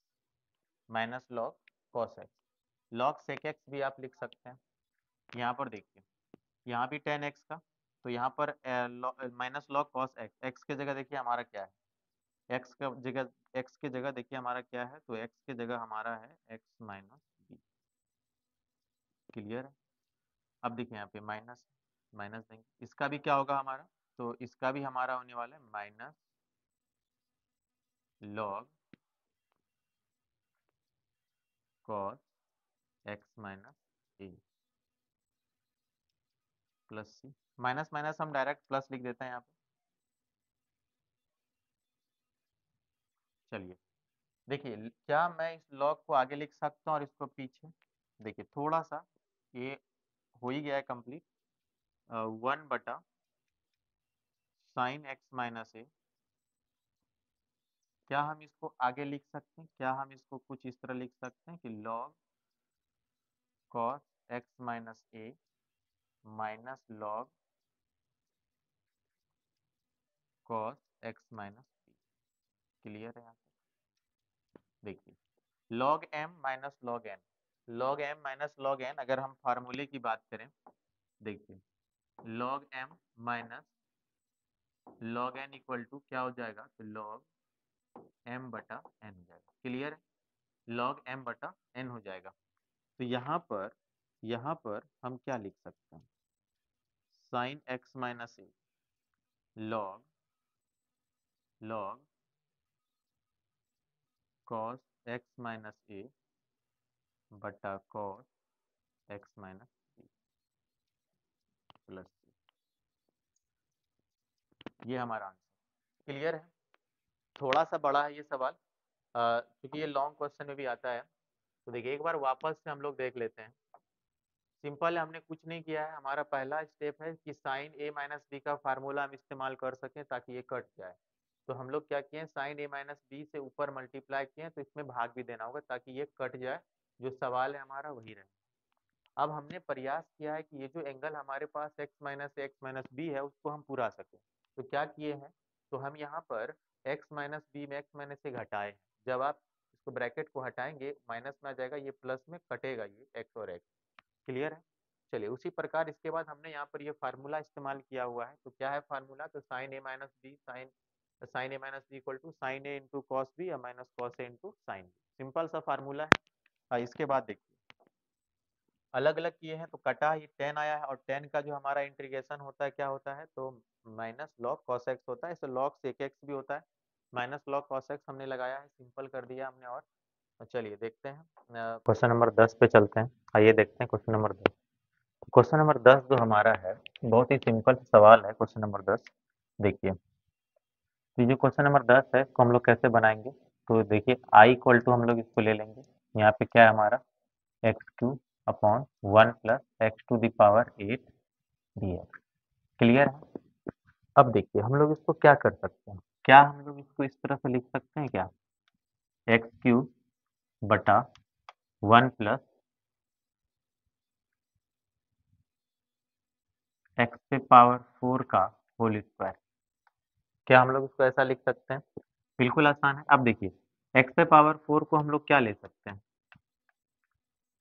minus log cos x, log sec x भी आप लिख सकते हैं। यहाँ पर देखिए यहाँ भी टेन एक्स का, तो यहाँ पर minus log cos x, x की जगह देखिए हमारा क्या है, एक्स का जगह, एक्स की जगह देखिए हमारा क्या है, तो एक्स की जगह हमारा है एक्स माइनस बी। क्लियर है? अब देखिए यहाँ पे माइनस माइनस देंगे, इसका भी क्या होगा हमारा, तो इसका भी हमारा होने वाला है minus log cos x minus A. Plus C, minus minus हम डायरेक्ट प्लस लिख देते हैं यहाँ पे। चलिए देखिए, क्या मैं इस लॉग को आगे लिख सकता हूँ और इसको पीछे? देखिए थोड़ा सा ये हो ही गया है कंप्लीट। 1/sin x - a, क्या हम इसको आगे लिख सकते हैं? क्या हम इसको कुछ इस तरह लिख सकते हैं कि log cos x - a minus log cos x - b। Clear है यहाँ तक? देखिए log m minus log n, log m minus log n, अगर हम फार्मूले की बात करें, देखिए log m minus log n equal to क्या हो जाएगा? तो log m बटा n हो जाएगा। क्लियर है? log m बटा n हो जाएगा। तो यहाँ पर हम क्या लिख सकते हैं? Sine x minus A log cos x minus A बटा cos x minus B plus सी। ये हमारा आंसर। क्लियर है? थोड़ा सा बड़ा है ये सवाल, क्योंकि ये लॉन्ग क्वेश्चन में भी आता है। तो देखिए एक बार वापस से हम लोग देख लेते हैं। सिंपल है, हमने कुछ नहीं किया है। हमारा पहला स्टेप है कि साइन ए माइनस बी का फार्मूला हम इस्तेमाल कर सकें ताकि ये कट जाए। तो हम लोग क्या किए, साइन ए माइनस बी से ऊपर मल्टीप्लाई किए, तो इसमें भाग भी देना होगा ताकि ये कट जाए। जो सवाल है हमारा वही रहे। अब हमने प्रयास किया है कि ये जो एंगल हमारे पास x माइनस बी है उसको हम पूरा सकें। तो क्या किए हैं, तो हम यहाँ पर x माइनस बी में x माइनस से घटाए हैं। जब आप इसको ब्रैकेट को हटाएंगे माइनस में आ जाएगा, ये प्लस में कटेगा, ये x और x। क्लियर है? चलिए उसी प्रकार इसके बाद हमने यहाँ पर ये फार्मूला इस्तेमाल किया हुआ है। तो क्या है फार्मूला? तो sine A minus B sine A minus b equal to sine A into cos b या माइनस कॉस ए इंटू साइन बी। सिंपल सा फार्मूला है। इसके बाद देखिए अलग अलग किए हैं तो कटा ये 10 आया है, और 10 का जो हमारा इंटीग्रेशन होता है क्या होता है? तो माइनस लॉग कॉस एक्स होता है। इसे लॉग सेक एक्स भी होता है। माइनस लॉग कॉस एक्स हमने लगाया है, सिंपल कर दिया हमने। और चलिए देखते हैं क्वेश्चन नंबर 10 पे चलते हैं। आइए देखते हैं क्वेश्चन नंबर 10। क्वेश्चन नंबर 10 जो हमारा है बहुत ही सिंपल सवाल है। क्वेश्चन नंबर 10 देखिए, ये जो क्वेश्चन नंबर 10 है इसको हम लोग कैसे बनाएंगे? तो देखिए आई इक्वल टू हम लोग इसको ले लेंगे। यहाँ पे क्या है हमारा? X cube upon 1 plus x to the power 8 d x. Clear है? अब देखिए हम लोग इसको क्या कर सकते हैं, क्या हम लोग इसको इस तरह से लिख सकते हैं क्या? एक्स क्यू बटा 1 प्लस एक्स पे पावर 4 का होल स्क्वायर। क्या हम लोग इसको ऐसा लिख सकते हैं? बिल्कुल आसान है। अब देखिए एक्स पे पावर 4 को हम लोग क्या ले सकते हैं?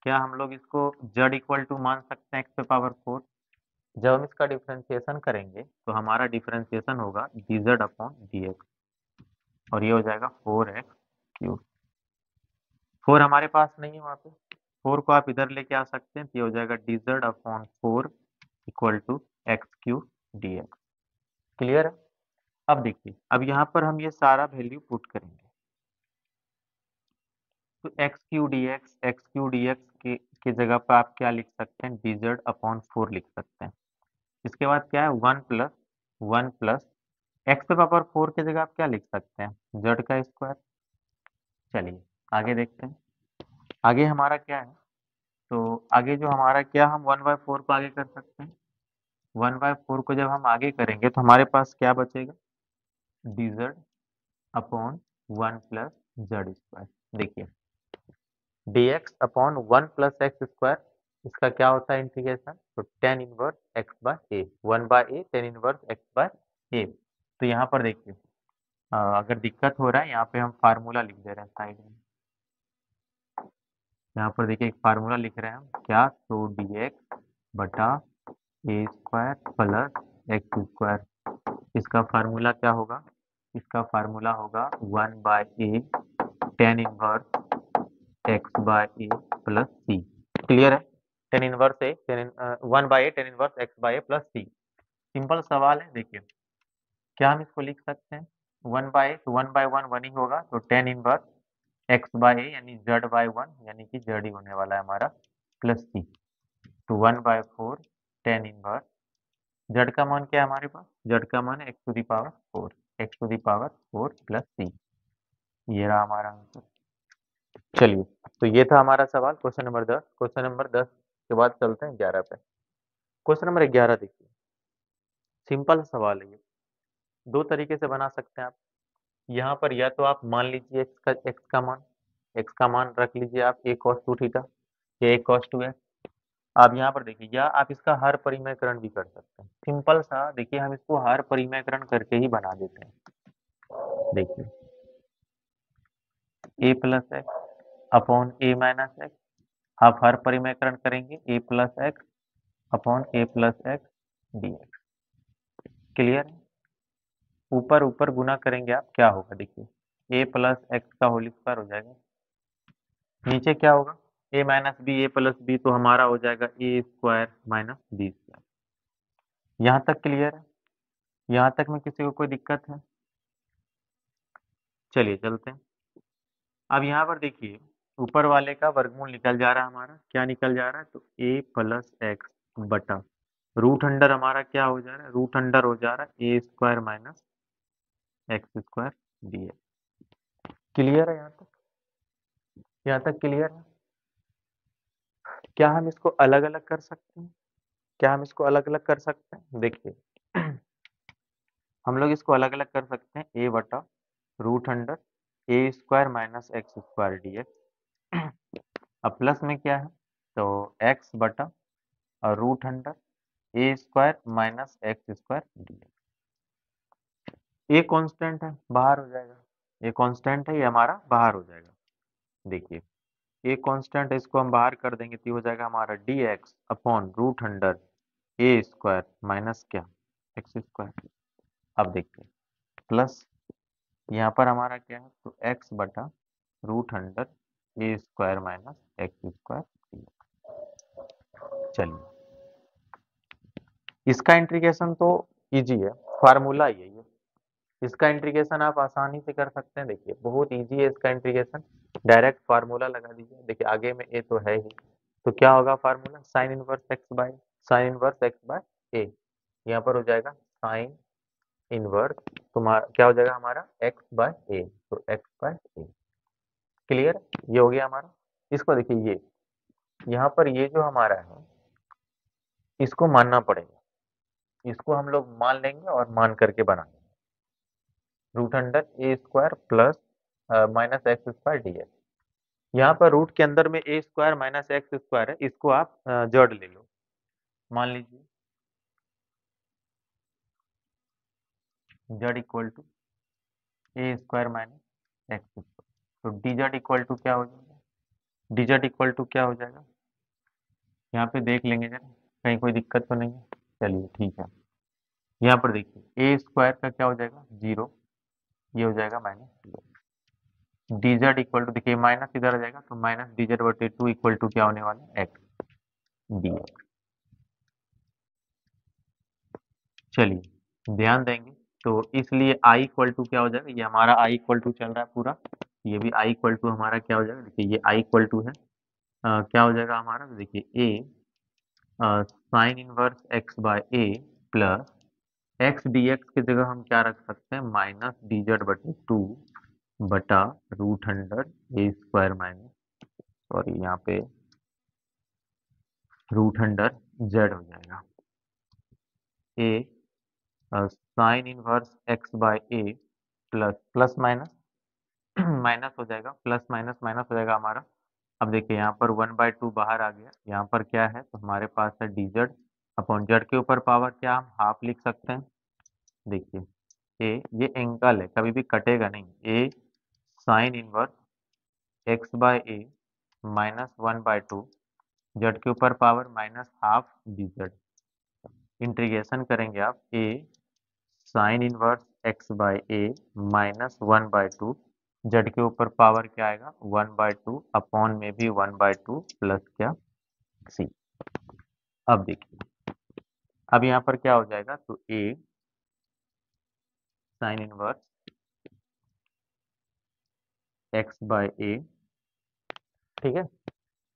क्या हम लोग इसको z इक्वल टू मान सकते हैं एक्स पे पावर 4? जब हम इसका डिफरेंशिएशन करेंगे तो हमारा डिफरेंशिएशन होगा dz अपॉन dx, और ये हो जाएगा 4x क्यूब। 4 हमारे पास नहीं है वहाँ पे, 4 को आप इधर लेके आ सकते हैं, तो ये हो जाएगा dz upon 4 equal to x cube dx। Clear है? अब देखिए अब यहाँ पर हम ये सारा वैल्यू पुट करेंगे, तो एक्स क्यू डी एक्स की जगह पर आप क्या लिख सकते हैं? dz अपॉन 4 लिख सकते हैं। इसके बाद क्या है? 1 प्लस एक्स पे पावर 4 की जगह आप क्या लिख सकते हैं? z का स्क्वायर। चलिए आगे देखते हैं आगे हमारा क्या है। तो आगे जो हमारा क्या, हम 1/4 को आगे कर सकते हैं। 1/4 को जब हम आगे करेंगे तो हमारे पास क्या बचेगा? dz upon 1 plus Z square. देखिए dx upon 1 plus x square, इसका क्या होता है इंटीग्रेशन? तो tan inverse x by A, 1/a tan inverse x by A. तो यहाँ पर देखिए अगर दिक्कत हो रहा है यहाँ पे हम फार्मूला लिख दे रहे हैं साइड में। यहाँ पर देखिए एक फार्मूला लिख रहे हैं हम क्या? तो dx बटा A square plus x square. इसका फार्मूला क्या होगा? इसका फार्मूला होगा 1/a tan inverse x by A plus C. Clear है? Tan inverse A 1/a tan inverse x by A plus C. Simple सवाल है। देखिए क्या हम इसको लिख सकते हैं? 1/a, तो 1/1 1 ही होगा, तो टेन इनवर्स एक्स बाय ए यानी z/1 यानी कि z ही होने वाला है हमारा, प्लस सी। तो 1/4 टेन इनवर्स जेड का मान क्या है हमारे पास? जेड का मान है x to the power 4, x to the power 4 plus सी। ये रहा हमारा आंसर। चलिए, तो ये था हमारा सवाल क्वेश्चन नंबर 10। क्वेश्चन नंबर 10 के बाद चलते हैं 11 पे। क्वेश्चन नंबर 11 देखिए, सिंपल सवाल है ये। दो तरीके से बना सकते हैं आप। यहाँ पर या तो आप मान लीजिए एक्स का मान रख लीजिए आप a cos 2 थीटा या a cos 2 एक्स। आप यहाँ पर देखिए, या आप इसका हर परिमेयकरण भी कर सकते हैं। सिंपल सा देखिए, हम इसको हर परिमेयकरण करके ही बना देते हैं। देखिए, a plus x upon a minus x, आप हर परिमेयकरण करेंगे a plus x upon a plus x D x. Clear है? ऊपर ऊपर गुना करेंगे आप, क्या होगा देखिए, a प्लस एक्स का होल स्क्वायर हो जाएगा। नीचे क्या होगा? a minus b, a plus b, तो हमारा हो जाएगा a square minus b square. यहाँ तक क्लियर है? यहाँ तक में किसी को कोई दिक्कत है? चलिए चलते हैं। अब यहाँ पर देखिए, ऊपर वाले का वर्गमूल निकल जा रहा है हमारा। क्या निकल जा रहा है? तो a प्लस एक्स बटा रूट अंडर हमारा क्या हो जा रहा है? रूट अंडर हो जा रहा है a square minus x square d x. Clear है यहाँ तक? यहाँ तक क्लियर है? क्या हम इसको अलग अलग कर सकते हैं? क्या हम इसको अलग अलग कर सकते हैं? देखिए, हम लोग इसको अलग अलग कर सकते हैं। ए बटा रूट अंडर ए square minus x square d x. अब प्लस में क्या है? तो एक्स बटा और रूट अंडर ए square minus x square d x. ये कांस्टेंट है, बाहर हो जाएगा। ये कांस्टेंट है, ये हमारा बाहर हो जाएगा। देखिए, ये कांस्टेंट है, इसको हम बाहर कर देंगे तो ये हो जाएगा हमारा d x upon root under ए स्क्वायर माइनस क्या? X square. अब देखिए, प्लस यहाँ पर हमारा क्या है? तो एक्स बटा रूट अंडर ए स्क्वायर माइनस एक्स स्क्वायर। चलिए, इसका इंटीग्रेशन तो इजी है, फार्मूला ही है ये। इसका इंटीग्रेशन आप आसानी से कर सकते हैं। देखिए, बहुत इजी है इसका इंटीग्रेशन। डायरेक्ट फार्मूला लगा दीजिए। देखिए, आगे में ए तो है ही, तो क्या होगा formula? Sine inverse x by a. यहाँ पर हो जाएगा साइन इनवर्स, तो क्या हो जाएगा हमारा? एक्स बाय ए, तो एक्स बाय ए। क्लियर? ये हो गया हमारा। इसको देखिए, ये यहाँ पर ये जो हमारा है, इसको मानना पड़ेगा। इसको हम लोग मान लेंगे और मान करके बनाएंगे। रूट अंडर ए square plus minus x square d x. यहाँ पर रूट के अंदर में a square minus x square है, इसको आप जड़ ले लो। मान लीजिए जड़ equal to a square minus x square, तो डी जेड इक्वल टू क्या हो जाएगा? डी जेड इक्वल टू क्या हो जाएगा? यहाँ पे देख लेंगे जरा, कहीं कोई दिक्कत तो नहीं है? चलिए ठीक है। यहाँ पर देखिए, ए स्क्वायर का क्या हो जाएगा? 0, ये हो जाएगा minus d z equal to, देखिए माइनस इधर आ जाएगा, तो माइनस डी जेड बटे 2 इक्वल टू क्या होने वाला है? X D x. चलिए ध्यान देंगे, तो इसलिए आई इक्वल टू क्या हो जाएगा? ये हमारा आई इक्वल टू चल रहा है पूरा, ये भी आई इक्वल टू हमारा क्या हो जाएगा? देखिए, ये आई इक्वल टू है, क्या हो जाएगा हमारा? तो देखिए, ए sign inverse x by A plus x D x की जगह हम क्या रख सकते हैं? माइनस डी जेड बटे 2 बटा रूट अंडर ए स्क्वायर माइनस, सॉरी यहाँ पे रूट अंडर जेड हो जाएगा। ए sign inverse x by A plus plus minus minus हो जाएगा, प्लस माइनस माइनस हो जाएगा हमारा। अब देखिए, यहाँ पर 1/2 बाहर आ गया, यहाँ पर क्या है? तो हमारे पास है डी जेड अपॉन जेड के ऊपर पावर क्या हम हाफ लिख सकते हैं? देखिए, ए ये एंगल है, कभी भी कटेगा नहीं। ए sign inverse x by A minus 1/2, Z के ऊपर power minus half D Z. Integration करेंगे आप, ए sign inverse x by A minus 1/2, Z के ऊपर पावर क्या आएगा? 1/2 अपॉन में भी 1/2 प्लस क्या? सी। अब देखिए, अब यहाँ पर क्या हो जाएगा? तो ए साइन इनवर्स एक्स बाय ए, ठीक है,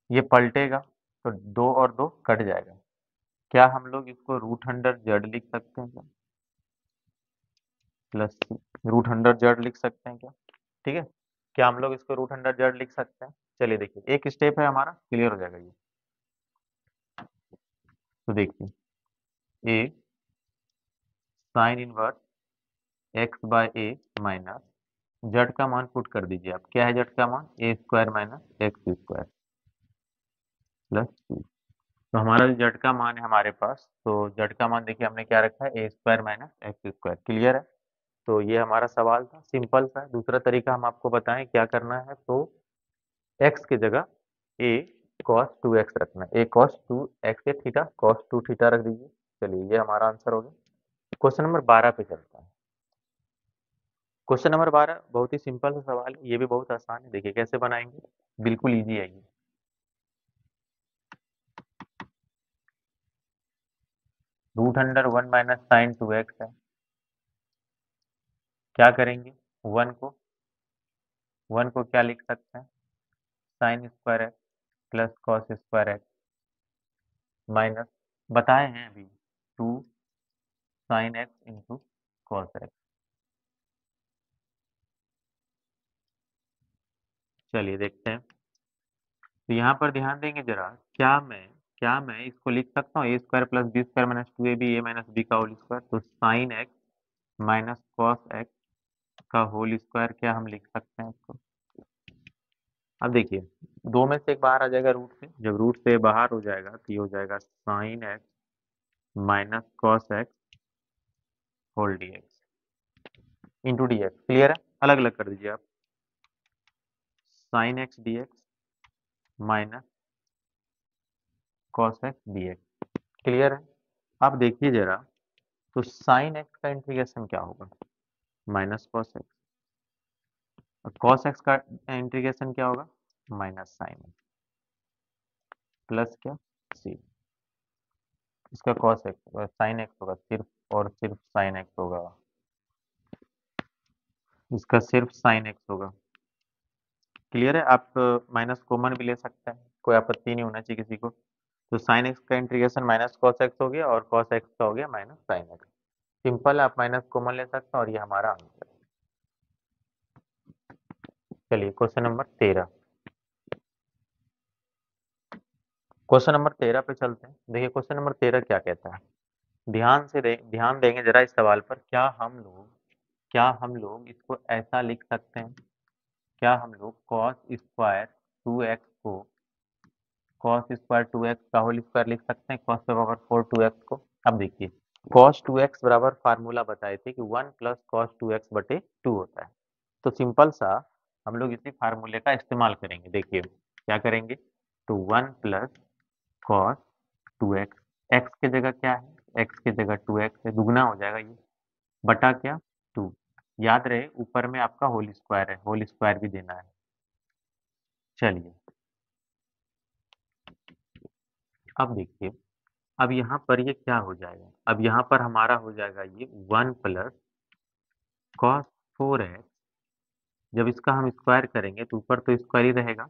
ये पलटेगा तो 2 और 2 कट जाएगा, क्या हम लोग इसको रूट अंडर जेड लिख सकते हैं क्या? प्लस रूट अंडर जेड लिख सकते हैं क्या? ठीक है, क्या हम लोग इसको रूट अंडर जेड लिख सकते हैं? चलिए देखिए, एक स्टेप है हमारा, क्लियर हो जाएगा ये। तो देखिए, ए sign inverse x by A minus Z का मान पुट कर दीजिए आप। क्या है जेड का मान? A square minus x square plus two. तो हमारा जो जेड का मान है हमारे पास, तो जेड का मान देखिए हमने क्या रखा है, a square minus x square. Clear है? तो ये हमारा सवाल था, सिंपल सा है। दूसरा तरीका हम आपको बताएं क्या करना है, तो एक्स की जगह ए कॉस टू एक्स रखना है। ए कॉस टू एक्स, ए थीटा कॉस टू थीटा रख दीजिए। चलिए, ये हमारा आंसर हो गया। क्वेश्चन नंबर 12 पे चलता है। क्वेश्चन नंबर 12 बहुत ही सिंपल सा सवाल है, ये भी बहुत आसान है। देखिए कैसे बनाएंगे, बिल्कुल ईजी है ये। Root under one minus sine two x है। क्या करेंगे, वन को क्या लिख सकते हैं, sine square x plus cos square x minus, बताए हैं अभी, two sine x into cos x. चलिए देखते हैं। तो यहाँ पर ध्यान देंगे जरा, क्या मैं इसको लिख सकता हूँ a square plus B square minus two a b a minus B का होल स्क्वायर। तो sine x minus cos x का होल स्क्वायर क्या हम लिख सकते हैं इसको? अब देखिए, दो में से एक बाहर आ जाएगा रूट से, जब रूट से बाहर हो जाएगा तो ये हो जाएगा sine x minus cos x whole d x into d x. Clear है? अलग अलग कर दीजिए आप, sine x D x minus cos x D x. Clear है? आप देखिए जरा, तो साइन एक्स का इंटीग्रेशन क्या होगा, माइनस कॉस एक्स, और कॉस एक्स का इंटीग्रेशन क्या होगा, माइनस साइन एक्स प्लस क्या सी। इसका कॉस एक्स साइन एक्स होगा, सिर्फ और सिर्फ साइन एक्स होगा, इसका सिर्फ साइन एक्स होगा। क्लियर है? आप माइनस कॉमन भी ले सकते हैं, कोई आपत्ति नहीं होना चाहिए किसी को। तो साइन एक्स का इंटीग्रेशन माइनस कॉस एक्स हो गया, और कॉस एक्स का हो गया माइनस साइन एक्स। सिंपल है, आप माइनस कॉमन ले सकते हैं, और ये हमारा आंसर। चलिए क्वेश्चन नंबर 13। क्वेश्चन नंबर 13 पे चलते हैं। देखिए क्वेश्चन नंबर 13 क्या कहता है, ध्यान देंगे जरा इस सवाल पर। क्या हम लोग इसको ऐसा लिख सकते हैं, क्या हम लोग कॉस स्क्वायर टू एक्स को कॉस स्क्वायर टू एक्स का होल स्क्वायर लिख सकते हैं, cos power four two x को? अब देखिए, कॉस टू एक्स बराबर फार्मूला बताए थे कि one plus cos two x बटे टू होता है। तो सिंपल सा हम लोग इसी फार्मूले का इस्तेमाल करेंगे। देखिए क्या करेंगे, तो one plus cos two x, x की जगह क्या है, एक्स की जगह टू एक्स है, दुगना हो जाएगा ये, बटा क्या, टू। याद रहे ऊपर में आपका होल स्क्वायर है, होल स्क्वायर भी देना है। चलिए अब देखिए, अब यहाँ पर ये क्या हो जाएगा, अब यहाँ पर हमारा हो जाएगा ये one plus cos four x. जब इसका हम स्क्वायर करेंगे तो ऊपर तो स्क्वायर ही रहेगा।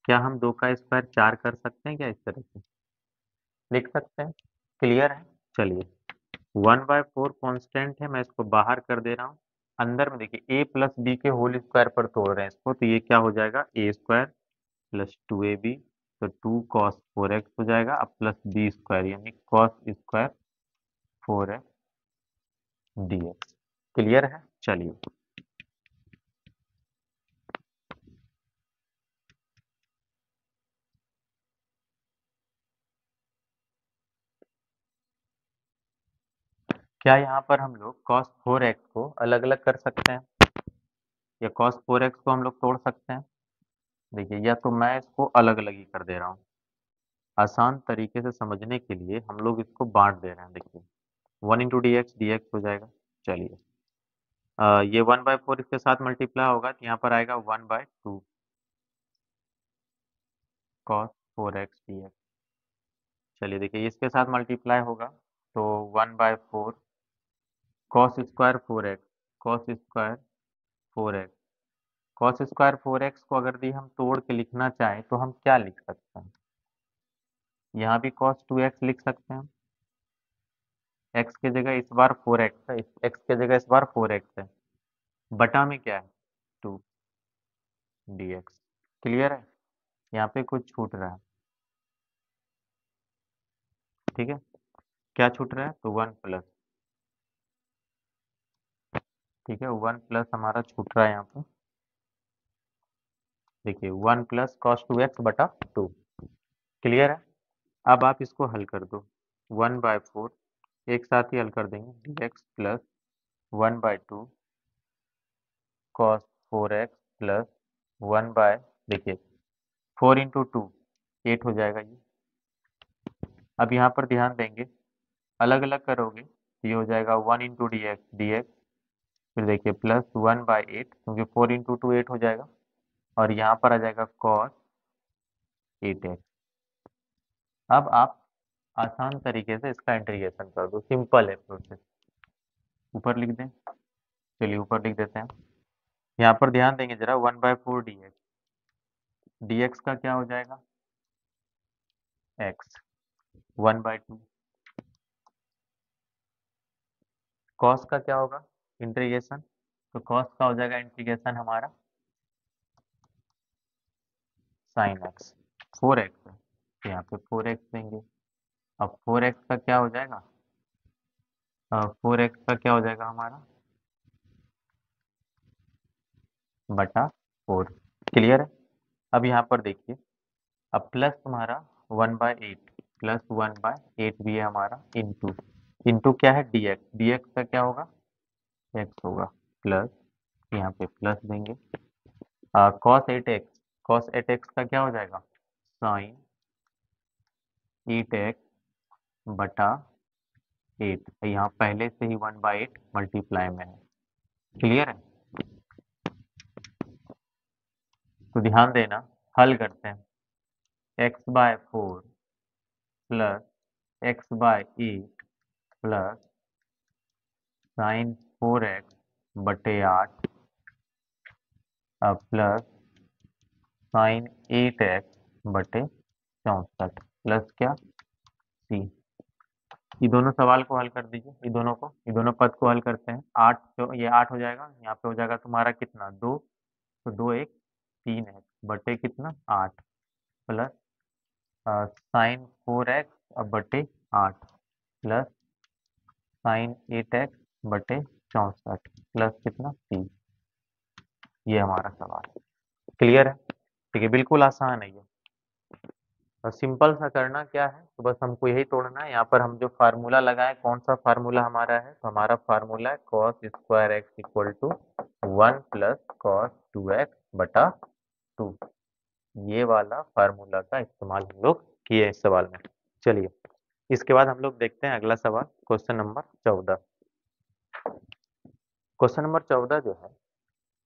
क्या हम दो का स्क्वायर चार कर सकते हैं क्या, इस तरह से लिख सकते हैं? क्लियर है? चलिए, वन बाय फोर कॉन्स्टेंट है, मैं इसको बाहर कर दे रहा हूँ। अंदर में देखिए ए प्लस बी के होल स्क्वायर पर तोड़ रहे हैं इसको, तो ये क्या हो जाएगा, a square plus two a b, तो टू कॉस फोर एक्स हो जाएगा, अब प्लस बी स्क्वायर यानी cos square four x D x. Clear है? चलिए, क्या यहाँ पर हम लोग cos 4x को अलग अलग कर सकते हैं, या cos 4x को हम लोग तोड़ सकते हैं? देखिए, या तो मैं इसको अलग अलग ही कर दे रहा हूँ, आसान तरीके से समझने के लिए हम लोग इसको बांट दे रहे हैं। देखिए वन इंटू डी एक्स हो जाएगा। चलिए, ये वन बाय फोर इसके साथ मल्टीप्लाई होगा, तो यहाँ पर आएगा one by two cos four x D x. चलिए देखिए, इसके साथ मल्टीप्लाई होगा, तो one by four cos square four x, cos square four x. Cos square four x को अगर दी हम तोड़ के लिखना चाहें तो हम क्या लिख सकते हैं, यहाँ भी कॉस टू एक्स लिख सकते हैं, एक्स की जगह इस बार 4x है, एक्स की जगह इस बार 4x है, बटा में क्या है 2 dx। क्लियर है? यहाँ पे कुछ छूट रहा है, ठीक है। क्या छूट रहा है? तो 1 प्लस, ठीक है, 1 प्लस हमारा छूट रहा है यहाँ पे। देखिए 1 प्लस कॉस 2x बटा 2। क्लियर है? अब आप इसको हल कर दो, 1/4 एक साथ ही हल कर देंगे, dx प्लस 1/2 कॉस 4x प्लस 1 बाय, देखिए 4 इंटू 2 8 हो जाएगा ये। अब यहाँ पर ध्यान देंगे, अलग अलग करोगे तो ये हो जाएगा 1 इंटू डी एक्स, फिर देखिए प्लस 1/8 क्योंकि 4 इंटू 2 8 हो जाएगा, और यहाँ पर आ जाएगा कॉस 8x। अब आप आसान तरीके से इसका इंटीग्रेशन कर दो, सिंपल है प्रोसेस। ऊपर लिख दें, चलिए ऊपर लिख देते हैं। यहाँ पर ध्यान देंगे जरा, 1/4 dx, dx का क्या हो जाएगा x, 1/2 कॉस का क्या होगा इंटीग्रेशन, तो कॉस का हो जाएगा इंटीग्रेशन हमारा साइन एक्स, 4x है तो यहाँ पे 4x देंगे। अब 4x का क्या हो जाएगा, 4x का क्या हो जाएगा हमारा बटा 4। क्लियर है? अब यहाँ पर देखिए, अब प्लस तुम्हारा 1/8, प्लस 1/8 भी है हमारा, इंटू इंटू क्या है dx, dx का क्या होगा x होगा, प्लस यहाँ पे प्लस देंगे कॉस 8x का क्या हो जाएगा साइन 8x बटा 8, यहाँ पहले से ही 1/8 मल्टीप्लाई में है। क्लियर है? तो ध्यान देना, हल करते हैं, x/4 plus x/8 plus sign 4x बटे 8 प्लस साइन 8x बटे 64 प्लस क्या c। ये दोनों सवाल को हल कर दीजिए, ये दोनों पद को हल करते हैं, 8 तो ये 8 हो जाएगा, यहाँ पे हो जाएगा तुम्हारा कितना 2, तो 2 1 3 है बटे कितना 8 प्लस साइन 4x अब बटे 8 प्लस साइन 8x बटे 64 प्लस कितना 3। ये हमारा सवाल है। क्लियर है? ठीक है, बिल्कुल आसान है ये, और सिंपल सा करना क्या है, तो बस हमको यही तोड़ना है। यहाँ पर हम जो फार्मूला लगाए, कौन सा फार्मूला हमारा है, तो हमारा फार्मूला है cos square x equal to 1 plus cos 2x बटा 2। ये वाला फार्मूला का इस्तेमाल हम लोग किए इस सवाल में। चलिए इसके बाद हम लोग देखते हैं अगला सवाल, क्वेश्चन नंबर 14। क्वेश्चन नंबर 14 जो है,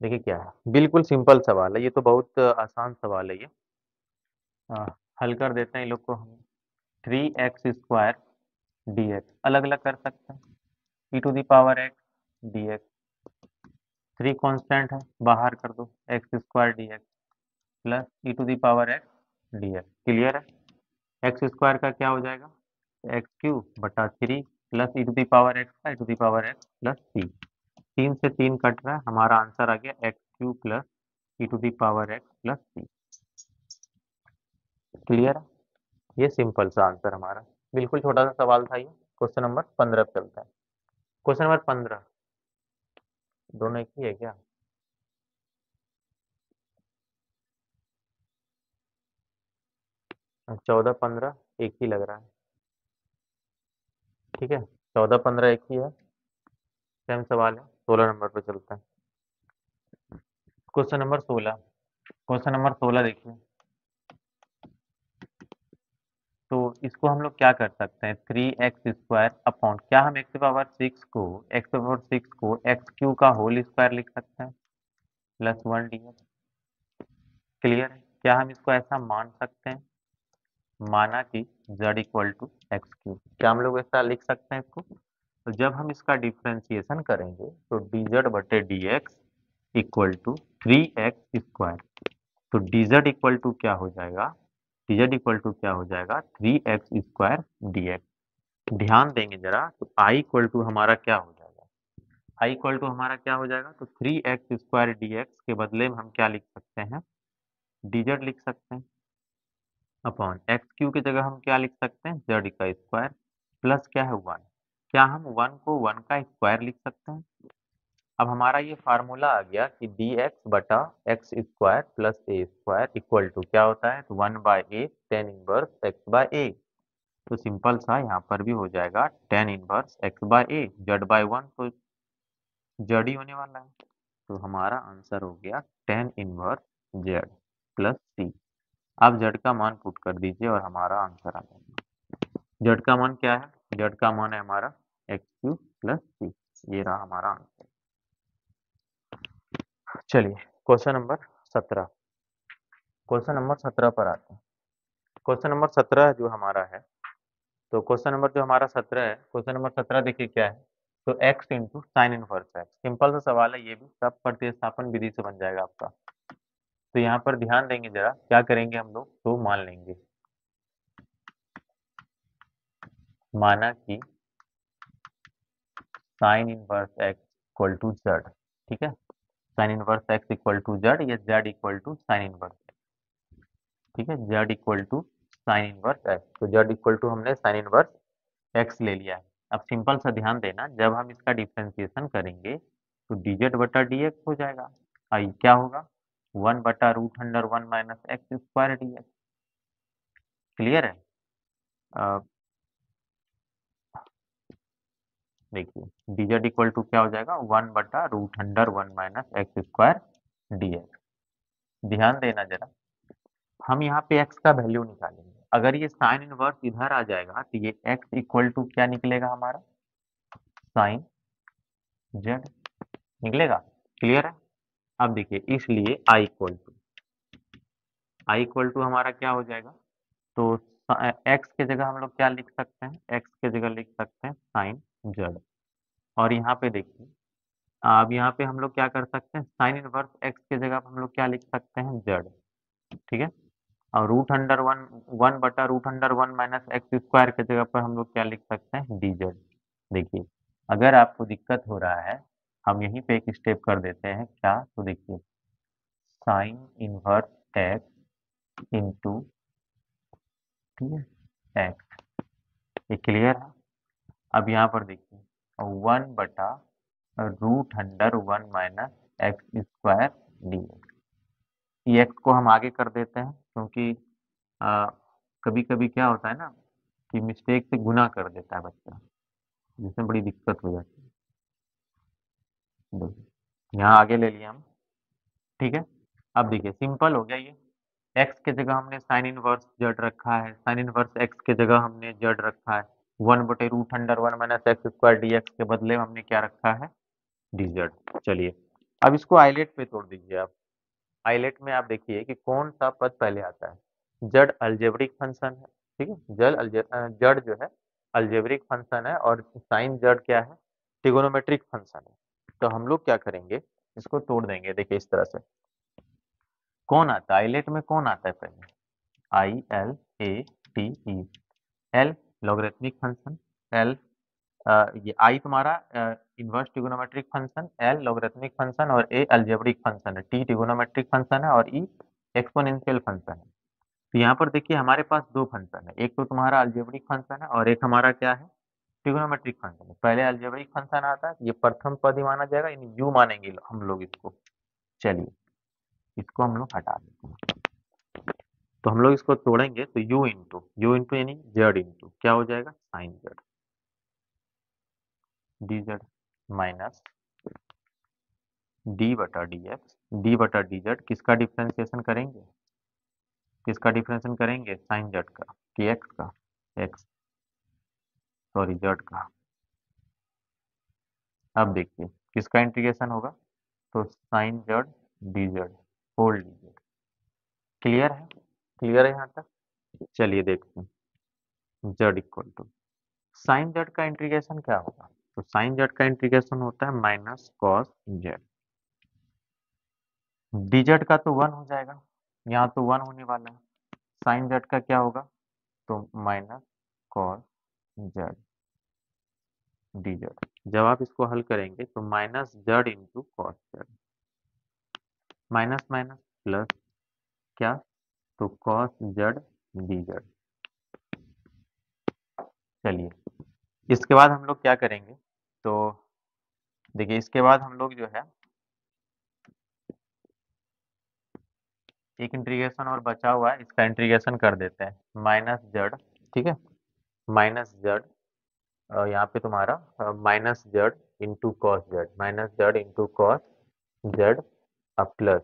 देखिए क्या है, बिल्कुल सिंपल सवाल है, ये तो बहुत आसान सवाल है ये। हल कर देते हैं इन लोग को हम। 3x² dx अलग अलग कर सकते हैं, e⁻x dx, 3 कांस्टेंट है बाहर कर दो, x² dx plus e⁻x dx। Clear है? x² का क्या हो जाएगा x³ बटा 3 प्लस e⁻x का e⁻x प्लस c। 3 से 3 कट रहा है, हमारा आंसर आ गया x³ plus e⁻x plus c। Clear है? ये सिंपल सा आंसर हमारा, बिल्कुल छोटा सा सवाल था ये। क्वेश्चन नंबर 15 पे चलता है। क्वेश्चन नंबर 15 दोनों एक ही है क्या? 14 15 एक ही लग रहा है, ठीक है, 14 15 एक ही है, सेम सवाल है। 16 नंबर पे चलता है। क्वेश्चन नंबर 16, क्वेश्चन नंबर 16 देखिए, तो इसको हम लोग क्या कर सकते हैं, 3x² अपॉन, क्या हम x⁻6 को x³ का होल स्क्वायर लिख सकते हैं प्लस 1 dx। क्लियर है? क्या हम इसको ऐसा मान सकते हैं, माना कि z इक्वल टू x³, क्या हम लोग ऐसा लिख सकते हैं इसको? तो जब हम इसका डिफ्रेंसिएशन करेंगे तो dz बटे dx इक्वल टू 3x², तो dz इक्वल टू क्या हो जाएगा, dz इक्वल टू क्या हो जाएगा 3x² dx। ध्यान देंगे जरा, तो आई इक्वल टू हमारा क्या हो जाएगा, आई इक्वल टू हमारा क्या हो जाएगा, तो 3x² dx के बदले में हम क्या लिख सकते हैं, dz लिख सकते हैं, अपॉन एक्स क्यू की जगह हम क्या लिख सकते हैं, जेड का स्क्वायर, प्लस क्या है 1। क्या हम 1 को 1 का स्क्वायर लिख सकते हैं। अब हमारा ये फार्मूला आ गया कि dx बटा x square plus a square equal to क्या होता है, तो 1/a टेन इनवर्स x/a। तो सिंपल सा यहाँ पर भी हो जाएगा टेन इनवर्स x/a, z/1 तो जड़ ही होने वाला है। तो हमारा आंसर हो गया टेन इनवर्स जेड प्लस सी। आप जेड का मान पुट कर दीजिए और हमारा आंसर आ जाएगा। जेड का मान क्या है, जेड का मान है हमारा एक्स क्यू प्लस सी। ये रहा हमारा आंसर। चलिए क्वेश्चन नंबर 17, क्वेश्चन नंबर 17 पर आते हैं। क्वेश्चन नंबर 17 जो हमारा है, तो क्वेश्चन नंबर जो हमारा 17 है, क्वेश्चन नंबर 17 देखिए क्या है, तो x into sine inverse x. Simple सा सवाल है, ये भी सब प्रतिस्थापन विधि से बन जाएगा आपका। तो यहाँ पर ध्यान देंगे जरा, क्या करेंगे हम लोग, तो मान लेंगे, माना कि sine inverse x equal to z, ठीक है, sine inverse x equal to z या z equal to sine inverse, ठीक है, z equal to sine inverse x. तो जेड इक्वल टू हमने साइन इनवर्स एक्स ले लिया है। अब सिंपल सा ध्यान देना, जब हम इसका डिफ्रेंसिएशन करेंगे तो dz बटा dx हो जाएगा। आई क्या होगा, 1/√1 minus x square dx। Clear है। अ, देखिए dz इक्वल टू क्या हो जाएगा, 1/√1 माइनस एक्स स्क्वायर dx। ध्यान देना जरा, हम यहाँ पे x का वैल्यू निकालेंगे। अगर ये साइन इनवर्स इधर आ जाएगा तो ये x इक्वल टू क्या निकलेगा हमारा, साइन जेड निकलेगा। क्लियर है। अब देखिए, इसलिए आई इक्वल टू हमारा क्या हो जाएगा, तो x के जगह हम लोग क्या लिख सकते हैं, x के जगह लिख सकते हैं साइन जेड। और यहाँ पे देखिए, अब यहाँ पे हम लोग क्या कर सकते हैं, साइन इनवर्स x के जगह हम लोग क्या लिख सकते हैं, जेड, ठीक है। और √1 1/√1 माइनस एक्स स्क्वायर के जगह पर हम लोग क्या लिख सकते हैं, dz। देखिए, अगर आपको दिक्कत हो रहा है, हम यहीं पे एक स्टेप कर देते हैं क्या, तो देखिए साइन इनवर्स एक्स इंटू, ठीक है, एक्स, ये क्लियर है। अब यहाँ पर देखिए 1/√1 माइनस एक्स स्क्वायर डी। ये एक्स को हम आगे कर देते हैं, क्योंकि कभी कभी क्या होता है ना कि मिस्टेक से गुना कर देता है बच्चा, जिसमें बड़ी दिक्कत हो जाती है। देखिए यहाँ आगे ले लिया हम, ठीक है। अब देखिए सिंपल हो गया ये, एक्स के जगह हमने साइन इनवर्स जेड रखा है, साइन इनवर्स एक्स के जगह हमने जेड रखा है, 1/√1 minus x square d x के बदले में हमने क्या रखा है, डी जेड। चलिए अब इसको आइलेट पे तोड़ दीजिए आप। आइलेट में आप देखिए कि कौन सा पद पहले आता है, जेड अलजेब्रिक फंक्शन है, ठीक है, जेड जो है अलजेब्रिक फंक्शन है, और साइन जेड क्या है, ट्रिगोनोमेट्रिक फंक्शन है। तो हम लोग क्या करेंगे, इसको तोड़ देंगे। देखिए इस तरह से कौन आता है, आइलेट में कौन आता है पहले, ILATE, L logarithmic function, L ये आई तुम्हारा inverse trigonometric function, L logarithmic function, और ए अलजेब्रिक फंक्शन है, टी ट्रिगोनोमेट्रिक फंक्शन है, और ई एक्सपोनेंशियल फंक्शन है। तो यहाँ पर देखिए हमारे पास दो फंक्शन है, एक तो तुम्हारा अलजेब्रिक फंक्शन है और एक हमारा क्या है, ट्रिगोनोमेट्रिक फंक्शन है। पहले अलजेब्रिक फंक्शन आता है, ये प्रथम पद ही माना जाएगा, यानी यू मानेंगे हम लोग इसको। चलिए इसको हम लोग हटा देते हैं। तो हम लोग इसको तोड़ेंगे तो यू इंटू यानी जेड इंटू क्या हो जाएगा, sine z d z minus d बटा डी एक्स, डी बटा डी जेड। किसका डिफ्रेंसिएशन करेंगे, किसका डिफ्रेंसिएशन करेंगे, साइन जेड का कि एक्स का, एक्स सॉरी जेड का। अब देखिए किसका इंटीग्रेशन होगा, तो sine z d z whole d z. Clear है, क्लियर है यहाँ तक। चलिए देखते हैं, z equal to sine z का इंटीग्रेशन क्या होगा, तो साइन जेड का इंटीग्रेशन होता है माइनस कॉस जेड। dz का तो 1 हो जाएगा, यहाँ तो 1 होने वाला है। साइन जेड का क्या होगा, तो minus cos Z. D Z. जब आप इसको हल करेंगे तो minus z into cos Z, minus minus plus क्या, तो कॉस जेड डी जेड। चलिए इसके बाद हम लोग क्या करेंगे, तो देखिए इसके बाद हम लोग जो है एक इंटीग्रेशन और बचा हुआ है, इसका इंटीग्रेशन कर देते हैं, माइनस जेड, ठीक है, माइनस जेड, यहाँ पे तुम्हारा minus z into cos Z, minus z into cos Z plus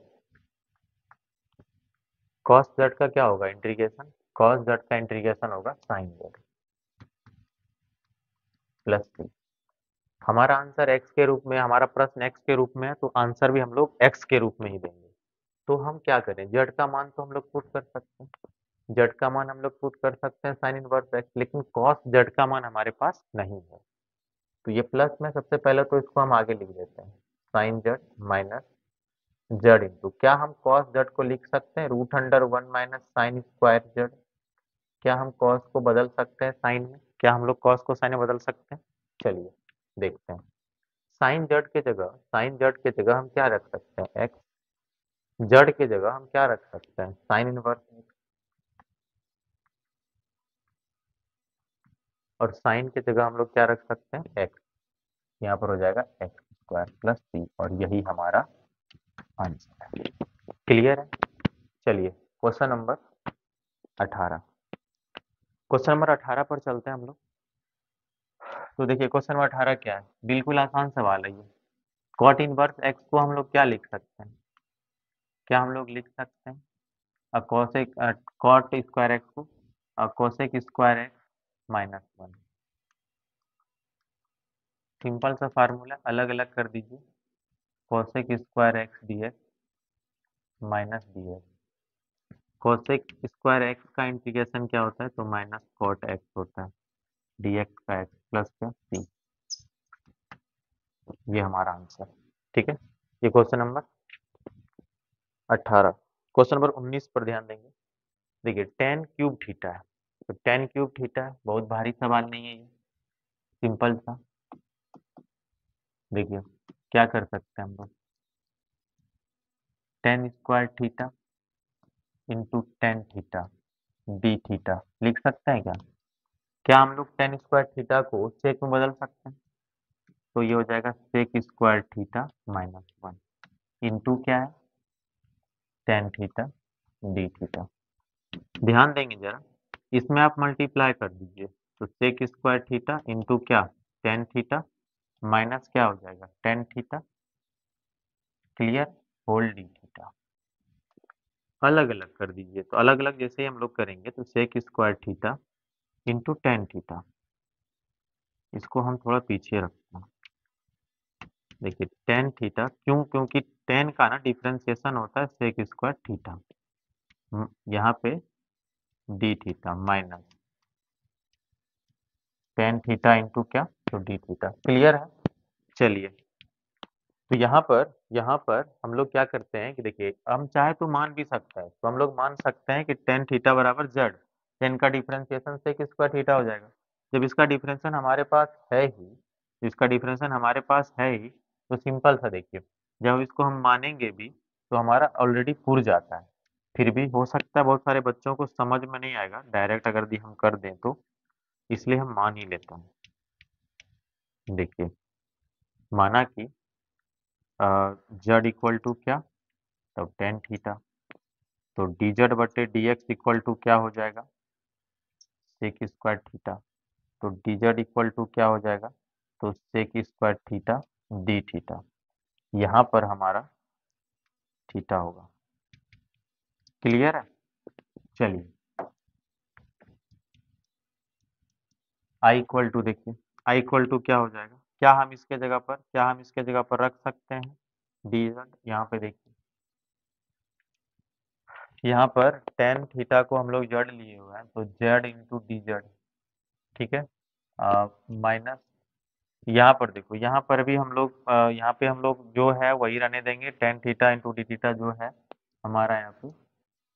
cos Z का क्या होगा इंटीग्रेशन, कॉस जेड का इंटीग्रेशन होगा साइन जेड प्लस सी। हमारा आंसर एक्स के रूप में, हमारा प्रश्न एक्स के रूप में है, तो आंसर भी हम लोग एक्स के रूप में ही देंगे। तो हम क्या करें, जेड का मान तो हम लोग पुट कर सकते हैं, जेड का मान हम लोग पुट कर सकते हैं साइन इनवर्स एक्स, लेकिन कॉस जेड का मान हमारे पास नहीं है। तो ये प्लस में सबसे पहले तो इसको हम आगे लिख देते हैं, sine z minus z into क्या, हम कॉस जेड को लिख सकते हैं root under one minus sine square z. क्या हम कॉस को बदल सकते हैं साइन में, क्या हम लोग कॉस को साइन में बदल सकते हैं, चलिए देखते हैं। साइन जेड के जगह, साइन जेड के जगह हम क्या रख सकते हैं एक्स, जेड के जगह हम क्या रख सकते हैं साइन इनवर्स एक्स, और साइन की जगह हम लोग क्या रख सकते हैं एक्स, यहाँ पर हो जाएगा एक्स स्क्वायर प्लस सी, और यही हमारा आंसर है। क्लियर है। चलिए क्वेश्चन नंबर 18, क्वेश्चन नंबर 18 पर चलते हैं हम लोग। तो देखिए क्वेश्चन नंबर 18 क्या है, बिल्कुल आसान सवाल है ये। कॉट इनवर्स एक्स को हम लोग क्या लिख सकते हैं, क्या हम लोग लिख सकते हैं कोसेक, कॉट स्क्वायर एक्स को cosec square x minus one. Simple सा फार्मूला, अलग अलग कर दीजिए, cosec square x D x minus D x. Cosec square x का इंटीग्रेशन क्या होता है, तो माइनस कॉट एक्स होता है, डी एक्स का एक्स प्लस क्या सी। ये हमारा आंसर, ठीक है। ये क्वेश्चन नंबर 18। क्वेश्चन नंबर 19 पर ध्यान देंगे। देखिए टेन क्यूब थीटा है, तो टेन क्यूब थीटा बहुत भारी सवाल नहीं है ये, सिंपल सा। देखिए क्या कर सकते हैं हम लोग, ten square theta into tan theta d theta लिख सकते हैं क्या, क्या हम लोग टेन स्क्वायर थीटा को सेक में बदल सकते हैं, तो ये हो जाएगा sec square theta minus one into क्या है टेन थीटा डी थीटा। ध्यान देंगे जरा, इसमें आप मल्टीप्लाई कर दीजिए, तो सेक स्क्वायर थीटा इंटू क्या टेन थीटा माइनस क्या हो जाएगा tan theta, clear, whole d theta. अलग अलग कर दीजिए, तो अलग अलग जैसे ही हम लोग करेंगे, तो sec square theta into tan theta, इसको हम थोड़ा पीछे रखते हैं। देखिए टेन थीटा क्यों, क्योंकि टेन का ना डिफ्रेंसिएशन होता है सेक स्क्वायर थीटा, यहाँ पे D theta minus tan theta into क्या, तो डी थीटा। क्लियर है। चलिए तो यहाँ पर हम लोग क्या करते हैं कि देखिए हम चाहे तो मान भी सकते हैं, तो हम लोग मान सकते हैं कि टेन थीटा बराबर जेड, टेन का डिफरेंशिएशन सेक स्क्वायर थीटा हो जाएगा। जब इसका डिफरेंशिएशन हमारे पास है ही, इसका डिफरेंशिएशन हमारे पास है ही, तो सिंपल सा देखिए, जब इसको हम मानेंगे भी तो हमारा ऑलरेडी पुर जाता है। फिर भी हो सकता है बहुत सारे बच्चों को समझ में नहीं आएगा डायरेक्ट अगर दी हम कर दें तो, इसलिए हम मान ही लेते हैं। देखिए माना कि जेड इक्वल टू क्या, तब टेन थीटा, तो डी जेड बटे डी एक्स इक्वल टू क्या हो जाएगा सेक स्क्वायर थीटा, तो डी जेड इक्वल टू क्या हो जाएगा, तो sec square theta d theta, यहाँ पर हमारा थीटा होगा। क्लियर है। चलिए आई इक्वल टू, देखिए आई इक्वल टू क्या हो जाएगा, क्या हम इसके जगह पर, क्या हम इसके जगह पर रख सकते हैं डी जेड, यहाँ पे देखिए, यहाँ पर टेन थीटा को हम लोग जेड लिए हुए हैं, तो जेड इंटू डी जेड, ठीक है, माइनस यहाँ पर देखो, यहाँ पर भी हम लोग यहाँ पे हम लोग जो है वही रहने देंगे, tan theta into D theta जो है हमारा यहाँ पे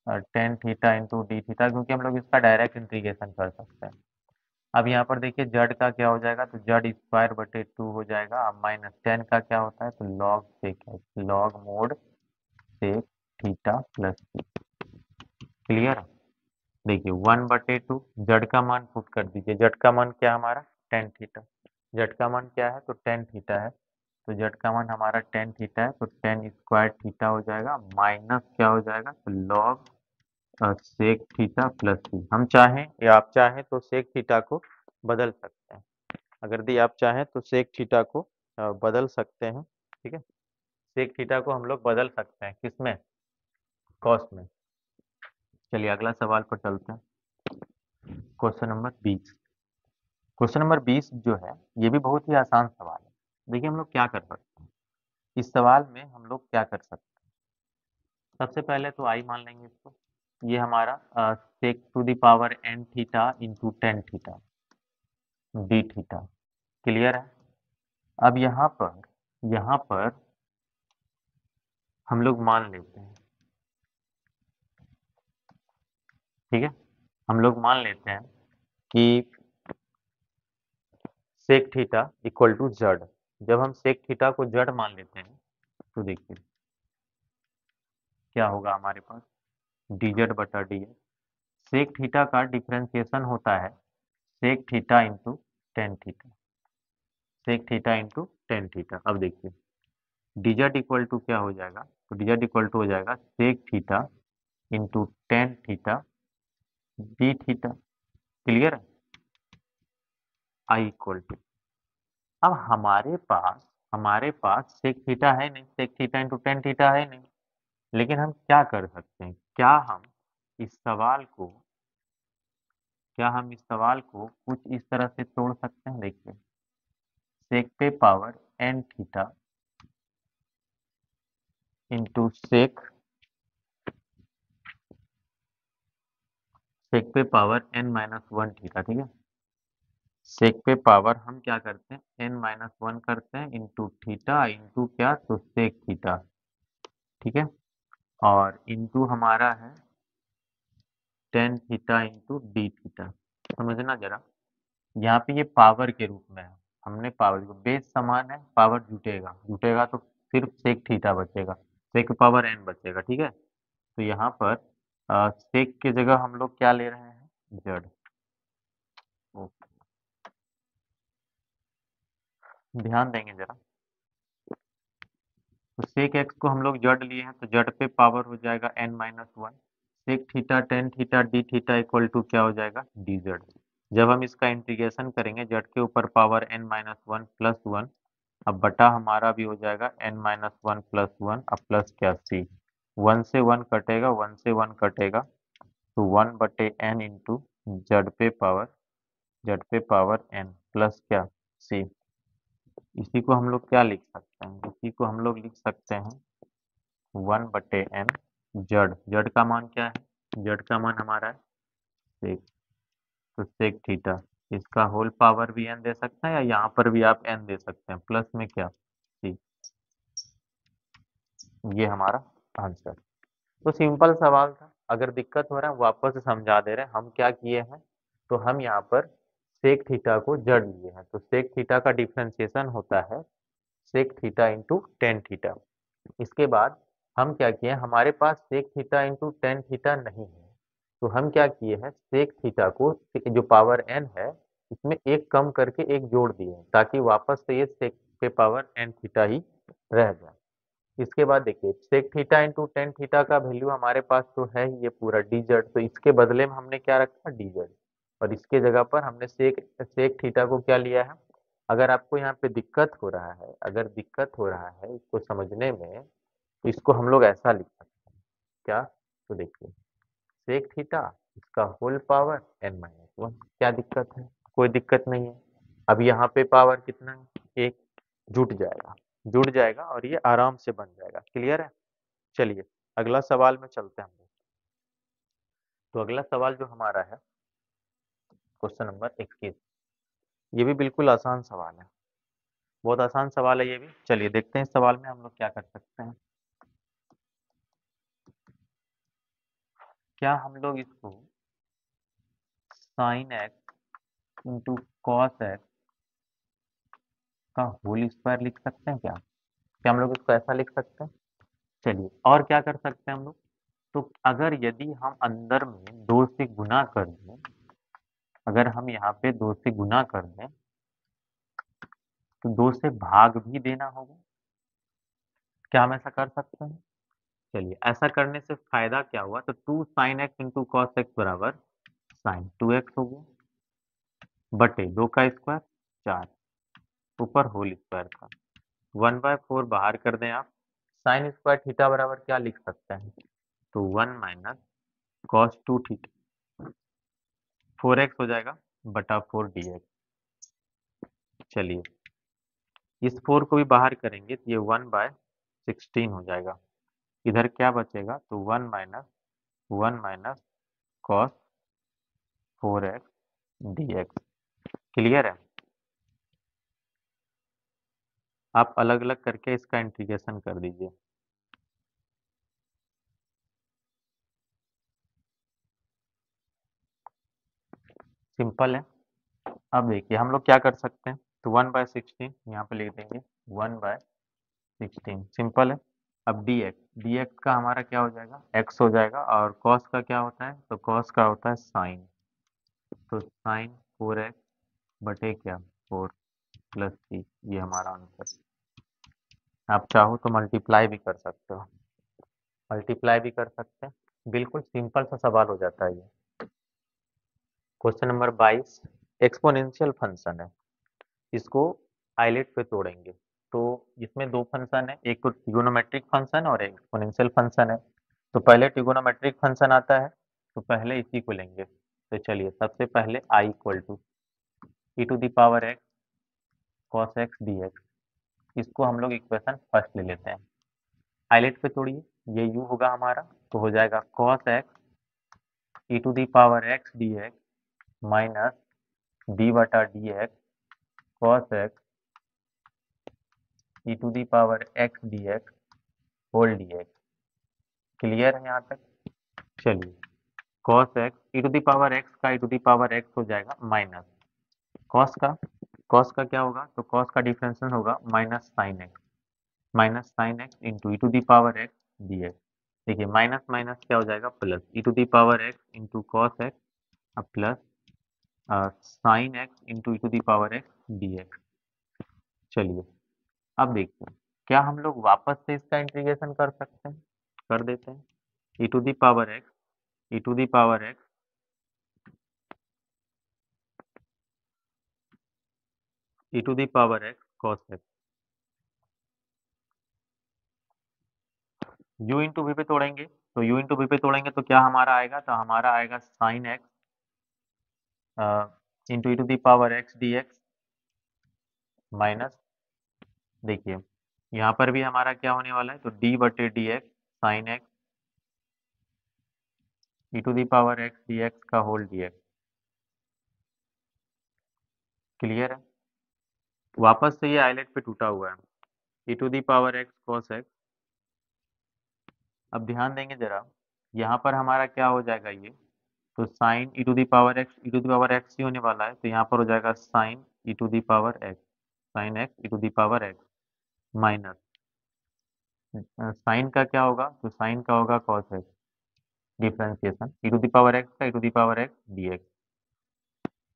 tan theta into D theta, क्योंकि हम लोग इसका डायरेक्ट इंटीग्रेशन कर सकते हैं। अब यहाँ पर देखिए जड का क्या हो जाएगा, तो जड स्क्वायर बटे 2 हो जाएगा। अब माइनस टेन का क्या होता है, तो लॉग सेक है, log mod sec theta plus सी। क्लियर। देखिए 1/2 जड का मान पुट कर दीजिए। जड का मान क्या है हमारा, टेन थीटा। जड का मान क्या है, तो टेन थीटा है। तो जड का मान हमारा टेन थीटा है, तो टेन स्क्वायर थीटा हो जाएगा, माइनस क्या हो जाएगा, तो लॉग सेक थीटा प्लस सी। हम चाहें या आप चाहें तो सेक थीटा को बदल सकते हैं। अगर यदि आप चाहें तो सेक थीटा को बदल सकते हैं। ठीक है, सेक थीटा को हम लोग बदल सकते हैं, किसमें, कॉस में। चलिए अगला सवाल पर चलते हैं। Question number 20। क्वेश्चन नंबर 20 जो है ये भी बहुत ही आसान सवाल है। देखिए हम लोग क्या कर सकते हैं इस सवाल में, हम लोग क्या कर सकते हैं। सबसे पहले तो आई मान लेंगे इसको। ये हमारा sec to the power n theta into tan theta d theta. Clear है। अब यहाँ पर हम लोग मान लेते हैं। ठीक है, हम लोग मान लेते हैं कि सेक थीटा इक्वल टू जड। जब हम सेक थीटा को जड मान लेते हैं तो देखिए क्या होगा हमारे पास, डी जेड बटा डी एक्स। सेक थीटा का डिफरेंशिएशन होता है sec theta into tan theta, sec theta into tan theta. अब देखिए डी जेड इक्वल टू क्या हो जाएगा, तो डी जेड इक्वल टू हो जाएगा sec theta into tan theta d theta. Clear है। आई इक्वल टू, अब हमारे पास सेक थीटा है नहीं, sec theta into tan theta है नहीं। लेकिन हम क्या कर सकते हैं, इस सवाल को क्या हम इस सवाल को कुछ इस तरह से तोड़ सकते हैं। देखिए सेक पे power n theta into sec पे power n minus one theta. ठीक है, सेक पे पावर हम क्या करते हैं, एन माइनस वन करते हैं इंटू थीटा इंटू क्या, तो सेक थीटा। ठीक है, और इंटू हमारा है tan theta into D theta. समझना जरा, यहाँ पे ये पावर के रूप में है। हमने पावर को, बेस समान है, पावर जुटेगा जुटेगा तो सिर्फ सेक थीटा बचेगा, सेक पावर एन बचेगा। ठीक है, तो यहाँ पर सेक की जगह हम लोग क्या ले रहे हैं, जड़। ओके, ध्यान देंगे जरा। तो सेक एक्स को हम लोग जड़ लिए हैं, तो जड़ पे पावर हो जाएगा n minus one. Sec theta tan theta d theta equal to क्या हो जाएगा, डी जेड। जब हम इसका इंटीग्रेशन करेंगे, जड़ के ऊपर power n minus one plus one, अब बटा हमारा भी हो जाएगा n minus one plus one, अब प्लस क्या सी। वन से वन कटेगा, वन से वन कटेगा, तो वन बटे एन इंटू जेड पे पावर एन प्लस क्या सी। इसी को हम लोग क्या लिख सकते हैं, इसी को हम लोग लिख सकते हैं वन बटे एन। जड़ जड़ का मान क्या है, जड़ का मान हमारा है सेक, तो सेक थीटा। इसका होल पावर भी एन दे सकते हैं, या यहाँ पर भी आप एन दे सकते हैं, प्लस में क्या सी। ये हमारा आंसर। तो सिंपल सवाल था। अगर दिक्कत हो रहा है वापस से समझा दे रहे हैं हम क्या किए हैं। तो हम यहाँ पर सेक थीटा को जड़ लिए हैं, तो सेक थीटा का डिफरेंशिएशन होता है sec theta into tan theta. इसके बाद हम क्या किए, हमारे पास sec theta into tan theta नहीं है, तो हम क्या किए हैं, सेक थीटा को जो पावर एन है इसमें एक कम करके एक जोड़ दिए हैं, ताकि वापस से ये सेक पे पावर एन थीटा ही रह जाए। इसके बाद देखिए sec theta into tan theta का वैल्यू हमारे पास तो है ही ये पूरा डी जेड, तो इसके बदले में हमने क्या रखा, डी जेड। और इसके जगह पर हमने सेक सेक थीटा को क्या लिया है। अगर आपको यहाँ पे दिक्कत हो रहा है, अगर दिक्कत हो रहा है इसको समझने में, तो इसको हम लोग ऐसा लिख सकते हैं क्या, तो देखिए सेक थीटा इसका whole power n minus one. क्या दिक्कत है, कोई दिक्कत नहीं है। अब यहाँ पे पावर कितना है, एक, जुट जाएगा और ये आराम से बन जाएगा। क्लियर है। चलिए अगला सवाल में चलते हैं हम लोग। तो अगला सवाल जो हमारा है क्वेश्चन नंबर 21। ये भी बिल्कुल आसान सवाल है, बहुत आसान सवाल है ये भी। चलिए देखते हैं इस सवाल में हम लोग क्या कर सकते हैं। क्या हम लोग इसको sine x into cos x का होल स्क्वायर लिख सकते हैं क्या? क्या हम लोग इसको ऐसा लिख सकते हैं? चलिए और क्या कर सकते हैं हम लोग? तो अगर यदि हम अंदर में 2 से गुना कर दें, अगर हम यहाँ पे 2 से गुना कर दें तो 2 से भाग भी देना होगा। क्या हम ऐसा कर सकते हैं? चलिए ऐसा करने से फायदा क्या हुआ? तो 2 sine x into cos x बराबर साइन 2x हो गया बटे 2 का स्क्वायर 4 ऊपर होल स्क्वायर का 1/4 बाहर कर दें आप। साइन स्क्वायर थीटा बराबर क्या लिख सकते हैं? तो 1 माइनस कॉस 2 थीटा 4x हो जाएगा बटा 4 dx। चलिए इस 4 को भी बाहर करेंगे तो ये 1/16 हो जाएगा। इधर क्या बचेगा? तो 1 minus cos 4x dx। Clear है? आप अलग अलग करके इसका इंटीग्रेशन कर दीजिए। सिंपल है। अब देखिए हम लोग क्या कर सकते हैं? तो 1/16 यहाँ पे लिख देंगे 1/16 सिंपल है। अब dx का हमारा क्या हो जाएगा? x हो जाएगा और cos का क्या होता है? तो cos का होता है साइन। तो साइन 4x बटे क्या 4 प्लस 3 ये हमारा आंसर। आप चाहो तो मल्टीप्लाई भी कर सकते हो, मल्टीप्लाई भी कर सकते हैं। बिल्कुल सिंपल सा सवाल हो जाता है ये। क्वेश्चन नंबर 22 एक्सपोनेंशियल फंक्शन है, इसको आइलेट पे तोड़ेंगे। तो इसमें दो फंक्शन है, एक तो ट्रिगोनोमेट्रिक फंक्शन और एक एक्सपोनेंशियल फंक्शन है। तो पहले ट्रिगोनोमेट्रिक फंक्शन आता है तो पहले इसी को लेंगे। तो चलिए सबसे पहले I equal to e to the power x cos x D x, इसको हम लोग इक्वेशन फर्स्ट ले लेते हैं। आइलेट पे तोड़िए, ये यू होगा हमारा तो हो जाएगा cos x e to the power x D x minus d बटा d x cos x e to the power x D x whole d x. Clear है यहाँ तक? चलिए cos x e to the power x का e to the power x हो जाएगा minus cos का, cos का क्या होगा? तो कॉस का डिफरेंशियल होगा minus sine x into e to the power x D x. देखिए माइनस माइनस क्या हो जाएगा? Plus e to the power x into cos x अब plus sine x into e to the power x D x. चलिए अब देखते हैं क्या हम लोग वापस से इसका इंटीग्रेशन कर सकते हैं? कर देते हैं। E to the power x e to the power x e to the power x cos x u into v पे तोड़ेंगे। तो यू इंटू वी पे तोड़ेंगे तो क्या हमारा आएगा? तो हमारा आएगा sine x into e to the power x D x minus, देखिए यहाँ पर भी हमारा क्या होने वाला है? तो डी बटे d x sine x e to the power x D x का होल डी एक्स। क्लियर है? वापस से ये आइलेट पे टूटा हुआ है e to the power x cos x. अब ध्यान देंगे जरा, यहाँ पर हमारा क्या हो जाएगा? ये तो sine e to the power x e to the power x ही होने वाला है तो यहाँ पर हो जाएगा sine e to the power x sine x e to the power x minus sine का क्या होगा? तो साइन का होगा cos x differentiation e to the power x का e to the power x D x.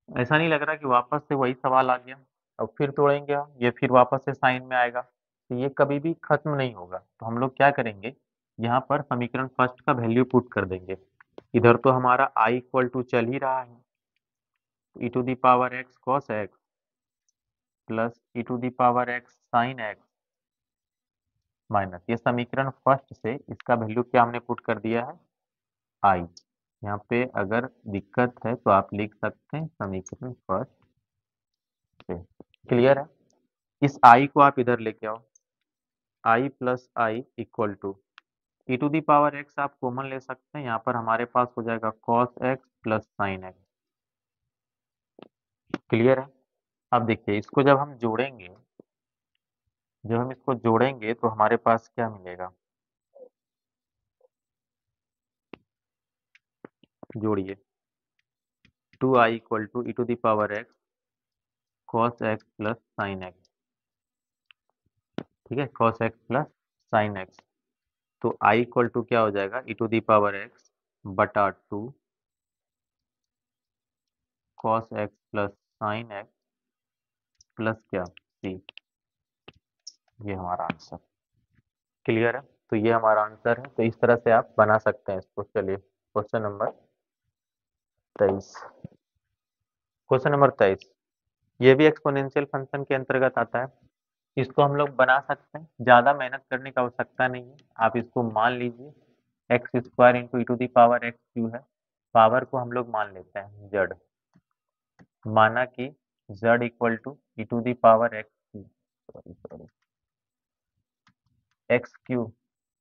ऐसा नहीं लग रहा कि वापस से वही सवाल आ गया? अब फिर तोड़ेंगे हम, ये फिर वापस से साइन में आएगा तो ये कभी भी खत्म नहीं होगा। तो हम लोग क्या करेंगे? यहाँ पर समीकरण फर्स्ट का वैल्यू पुट कर देंगे। इधर तो हमारा आई इक्वल टू चल ही रहा है e to the power x cos x plus e to the power x sine x minus ये समीकरण फर्स्ट से इसका वैल्यू क्या हमने पुट कर दिया है? आई। यहाँ पे अगर दिक्कत है तो आप लिख सकते हैं समीकरण फर्स्ट से। क्लियर है? इस आई को आप इधर लेके आओ, I plus I equal to e to the power x आप कॉमन ले सकते हैं। यहाँ पर हमारे पास हो जाएगा cos x plus sine x. Clear है? अब देखिए इसको जब हम जोड़ेंगे, जब हम इसको जोड़ेंगे तो हमारे पास क्या मिलेगा? जोड़िए 2i equal to e to the power x cos x plus sine x, ठीक है, cos x plus sine x. तो i इक्वल टू क्या हो जाएगा, e to the power x बटा 2 cos x plus sine x plus क्या c। ये हमारा आंसर, क्लियर है। तो ये हमारा आंसर है। तो इस तरह से आप बना सकते हैं इसको। चलिए क्वेश्चन नंबर 23। क्वेश्चन नंबर 23, ये भी एक्सपोनेंशियल फंक्शन के अंतर्गत आता है। इसको हम लोग बना सकते हैं, ज़्यादा मेहनत करने की आवश्यकता नहीं है। आप इसको मान लीजिए x square into e to the power x cube है। पावर को हम लोग मान लेते हैं जड़, माना कि z equal to e to the power x x cube.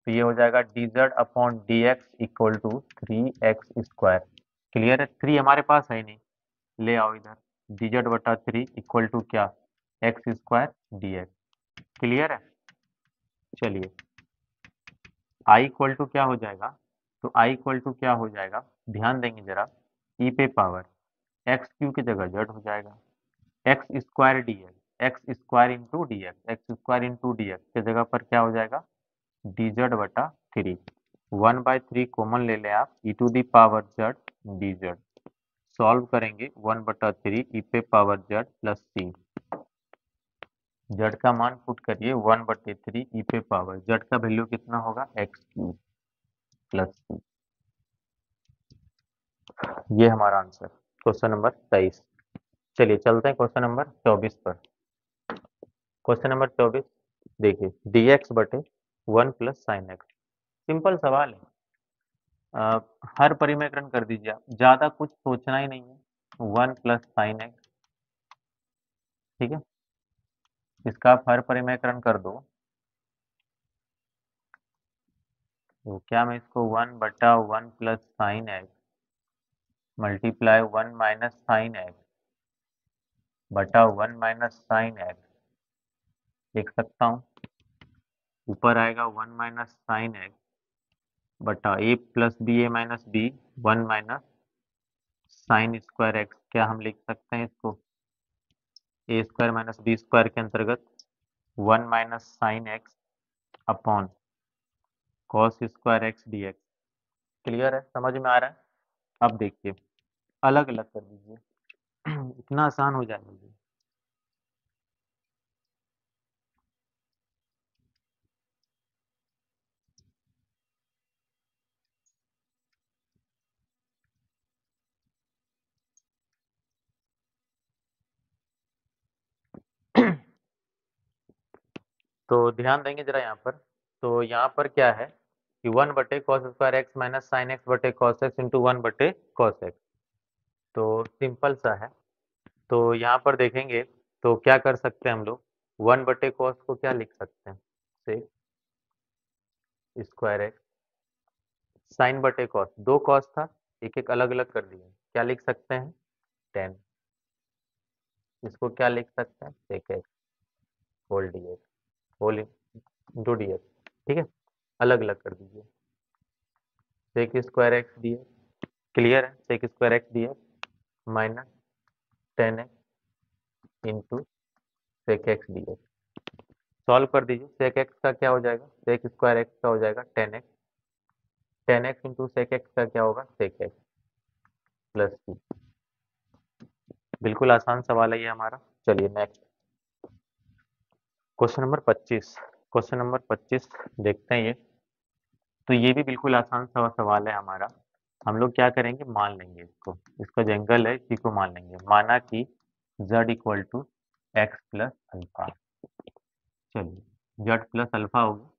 तो ये हो जाएगा d z upon d x equal to 3x²। Clear है, 3 हमारे पास है ही नहीं, ले आओ इधर, डी जेड बटा 3 इक्वल टू क्या, x² डी एक्स। क्लियर है। चलिए आई इक्वल टू क्या हो जाएगा, तो आई इक्वल टू क्या हो जाएगा, ध्यान देंगे जरा, ई पे पावर एक्स क्यू की जगह जेड हो जाएगा, x² D x, x² into d x, x² into d x की जगह पर क्या हो जाएगा, डी जेड बटा 3। 1/3 कॉमन ले लें आप, ई to the power Z d Z. Solve करेंगे 1/3 ई पे पावर जेड प्लस सी। जेड का मान पुट करिए 1/3 ई पे पावर जेड का वैल्यू कितना होगा, x³ प्लस सी। ये हमारा आंसर क्वेश्चन नंबर 23। चलिए चलते हैं क्वेश्चन नंबर 24 पर। क्वेश्चन नंबर 24 देखिए, डी एक्स बटे 1 प्लस साइन एक्स। सिंपल सवाल है। अ, हर परिमेयकरण कर दीजिए आप, ज़्यादा कुछ सोचना ही नहीं है। 1 प्लस साइन एक्स, ठीक है, इसका आप हर परिमेयकरण कर दो। तो क्या मैं इसको 1/1 plus sine x multiply 1 minus sine x बटा 1 माइनस साइन एक्स लिख सकता हूँ। ऊपर आएगा 1 माइनस साइन एक्स बटा a plus b, a minus b, 1 minus sine square x. क्या हम लिख सकते हैं इसको, a square minus b square के अंतर्गत 1 minus sine x upon cos square x D x. Clear है, समझ में आ रहा है। अब देखिए अलग अलग कर दीजिए इतना आसान हो जाएगा ये। तो ध्यान देंगे जरा यहाँ पर। तो यहाँ पर क्या है कि 1/cos² x minus sine x बटे cos x into 1/cos x. तो सिंपल सा है। तो यहाँ पर देखेंगे तो क्या कर सकते हैं हम लोग, 1/cos को क्या लिख सकते हैं, से स्क्वायर एक्स, साइन बटे कॉस, दो कॉस था, एक एक अलग अलग कर दिए, क्या लिख सकते हैं, 10। इसको क्या लिख सकते हैं, sec x whole d x, whole into d x, ठीक है, अलग अलग कर दीजिए, sec square x D x. Clear है, sec square x D x minus 10x into sec x D x. Solve कर दीजिए, सेक एक्स का क्या हो जाएगा, सेक स्क्वायर एक्स का हो जाएगा 10x, 10x into sec x का क्या होगा, सेक एक्स प्लस सी। बिल्कुल आसान सवाल है ये हमारा। चलिए next question number 25। Question number 25 देखते हैं ये। तो ये भी बिल्कुल आसान सा सवाल है हमारा। हम लोग क्या करेंगे, मान लेंगे इसको, इसका जो एंगल है इसी को मान लेंगे, माना कि z equal to x plus alpha. चलिए z प्लस अल्फा हो गया।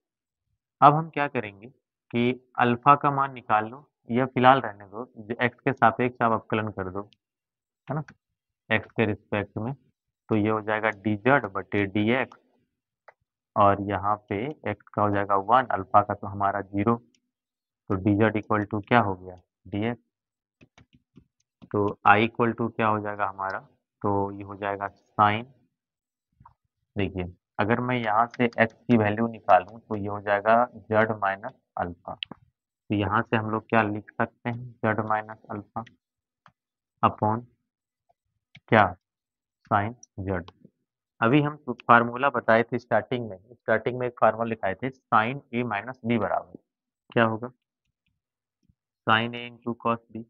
अब हम क्या करेंगे कि अल्फा का मान निकाल लो, या फिलहाल रहने दो, एक्स के सापेक्ष आप अवकलन कर दो, है ना, एक्स के रिस्पेक्ट में। तो ये हो जाएगा डी जेड बटे डी एक्स, और यहाँ पे एक्स का हो जाएगा 1, अल्फा का तो हमारा 0। तो डी जेड इक्वल टू क्या हो गया, डी एक्स। तो आई इक्वल टू क्या हो जाएगा हमारा, तो ये हो जाएगा साइन। देखिए अगर मैं यहाँ से एक्स की वैल्यू निकालूं तो ये हो जाएगा जेड माइनस अल्फा। तो यहाँ से हम लोग क्या लिख सकते हैं, जेड माइनस अल्फा अपॉन क्या, साइन जेड। अभी हम फार्मूला बताए थे स्टार्टिंग में एक फार्मूला लिखाए थे साइन ए माइनस बी बराबर क्या होगा, साइन ए into cos B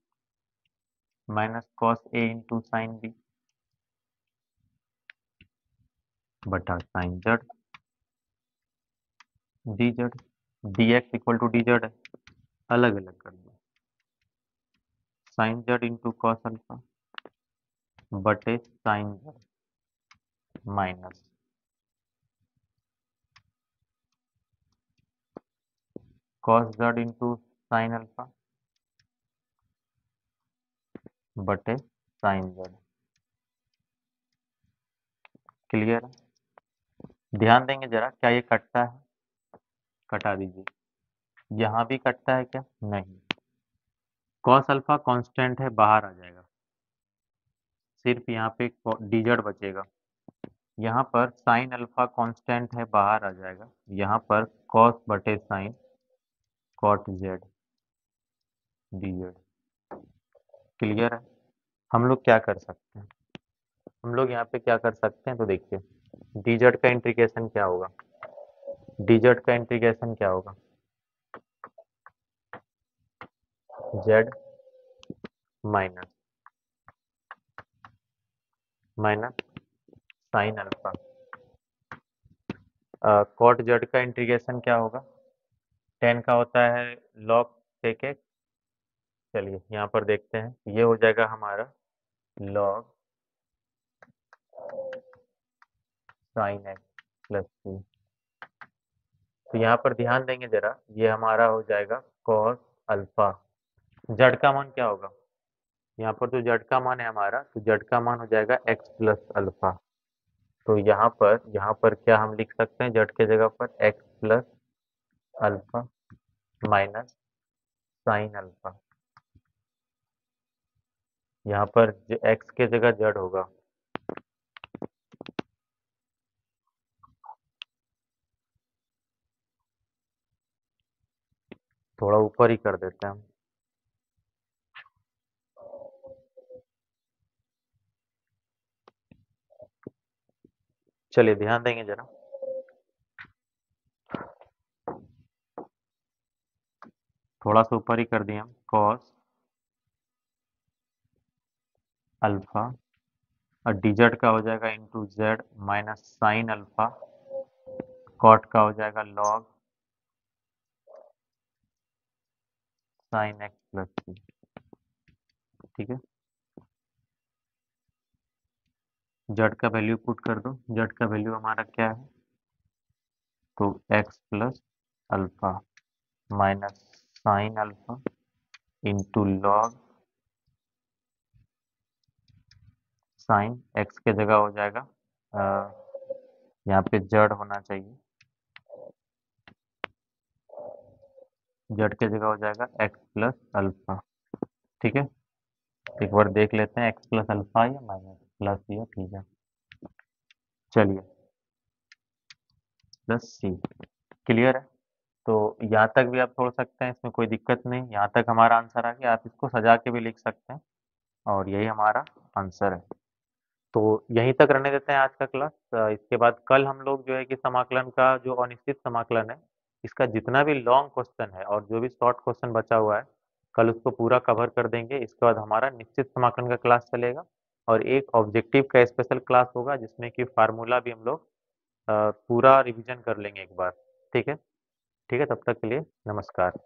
minus cos ए इंटू साइन बी बटा sine z d z, d x equal to d z है, अलग अलग कर दो, sine z into cos alpha बटे sine z minus cos z into sine alpha बटे sine z. Clear है? ध्यान देंगे जरा, क्या ये कटता है? कटा दीजिए। यहाँ भी कटता है क्या? नहीं। कॉस अल्फा कांस्टेंट है, बाहर आ जाएगा, सिर्फ यहाँ पे डीजेड बचेगा। यहाँ पर साइन अल्फा कांस्टेंट है, बाहर आ जाएगा, यहाँ पर कॉस बटे sine cot z d z. Clear है? हम लोग क्या कर सकते हैं, हम लोग यहाँ पे क्या कर सकते हैं, तो देखिए डीजेड का इंटीग्रेशन क्या होगा, डीजेड का इंटीग्रेशन क्या होगा, z minus minus sine alpha, cot z का इंटीग्रेशन क्या होगा, टेन का होता है लॉग सेक एक्स। चलिए यहाँ पर देखते हैं, ये हो जाएगा हमारा log sine x plus two. तो यहाँ पर ध्यान देंगे जरा, ये हमारा हो जाएगा कॉस अल्फा, जेड का मान क्या होगा, यहाँ पर जो जेड का मान है हमारा, तो जेड का मान हो जाएगा एक्स प्लस अल्फा। तो यहाँ पर क्या हम लिख सकते हैं, जेड के जगह पर x plus alpha minus sine alpha, यहाँ पर एक्स के जगह जेड होगा, थोड़ा ऊपर ही कर देते हैं हम। चलिए ध्यान देंगे जरा, थोड़ा सा ऊपर ही कर दिए हम, कॉस अल्फा और डीजेड का हो जाएगा into z minus sine alpha, cot का हो जाएगा log sine x plus c. ठीक है, जेड का वैल्यू पुट कर दो, जेड का वैल्यू हमारा क्या है, तो x plus alpha minus sine alpha into log sine, x के जगह हो जाएगा यहाँ पे जेड होना चाहिए, जेड के जगह हो जाएगा एक्स प्लस अल्फा। ठीक है, एक बार देख लेते हैं एक्स प्लस अल्फा या माइनस प्लस ये, ठीक है। चलिए प्लस सी। क्लियर है? तो यहाँ तक भी आप छोड़ सकते हैं, इसमें कोई दिक्कत नहीं, यहाँ तक हमारा आंसर आ गया, आप इसको सजा के भी लिख सकते हैं और यही हमारा आंसर है। तो यहीं तक रहने देते हैं आज का क्लास। इसके बाद कल हम लोग जो है कि समाकलन का जो अनिश्चित समाकलन है, इसका जितना भी लॉन्ग क्वेश्चन है और जो भी शॉर्ट क्वेश्चन बचा हुआ है, कल उसको पूरा कवर कर देंगे। इसके बाद हमारा निश्चित समाकलन का क्लास चलेगा और एक ऑब्जेक्टिव का स्पेशल क्लास होगा जिसमें कि फार्मूला भी हम लोग पूरा रिवीजन कर लेंगे एक बार। ठीक है? ठीक है, तब तक के लिए नमस्कार।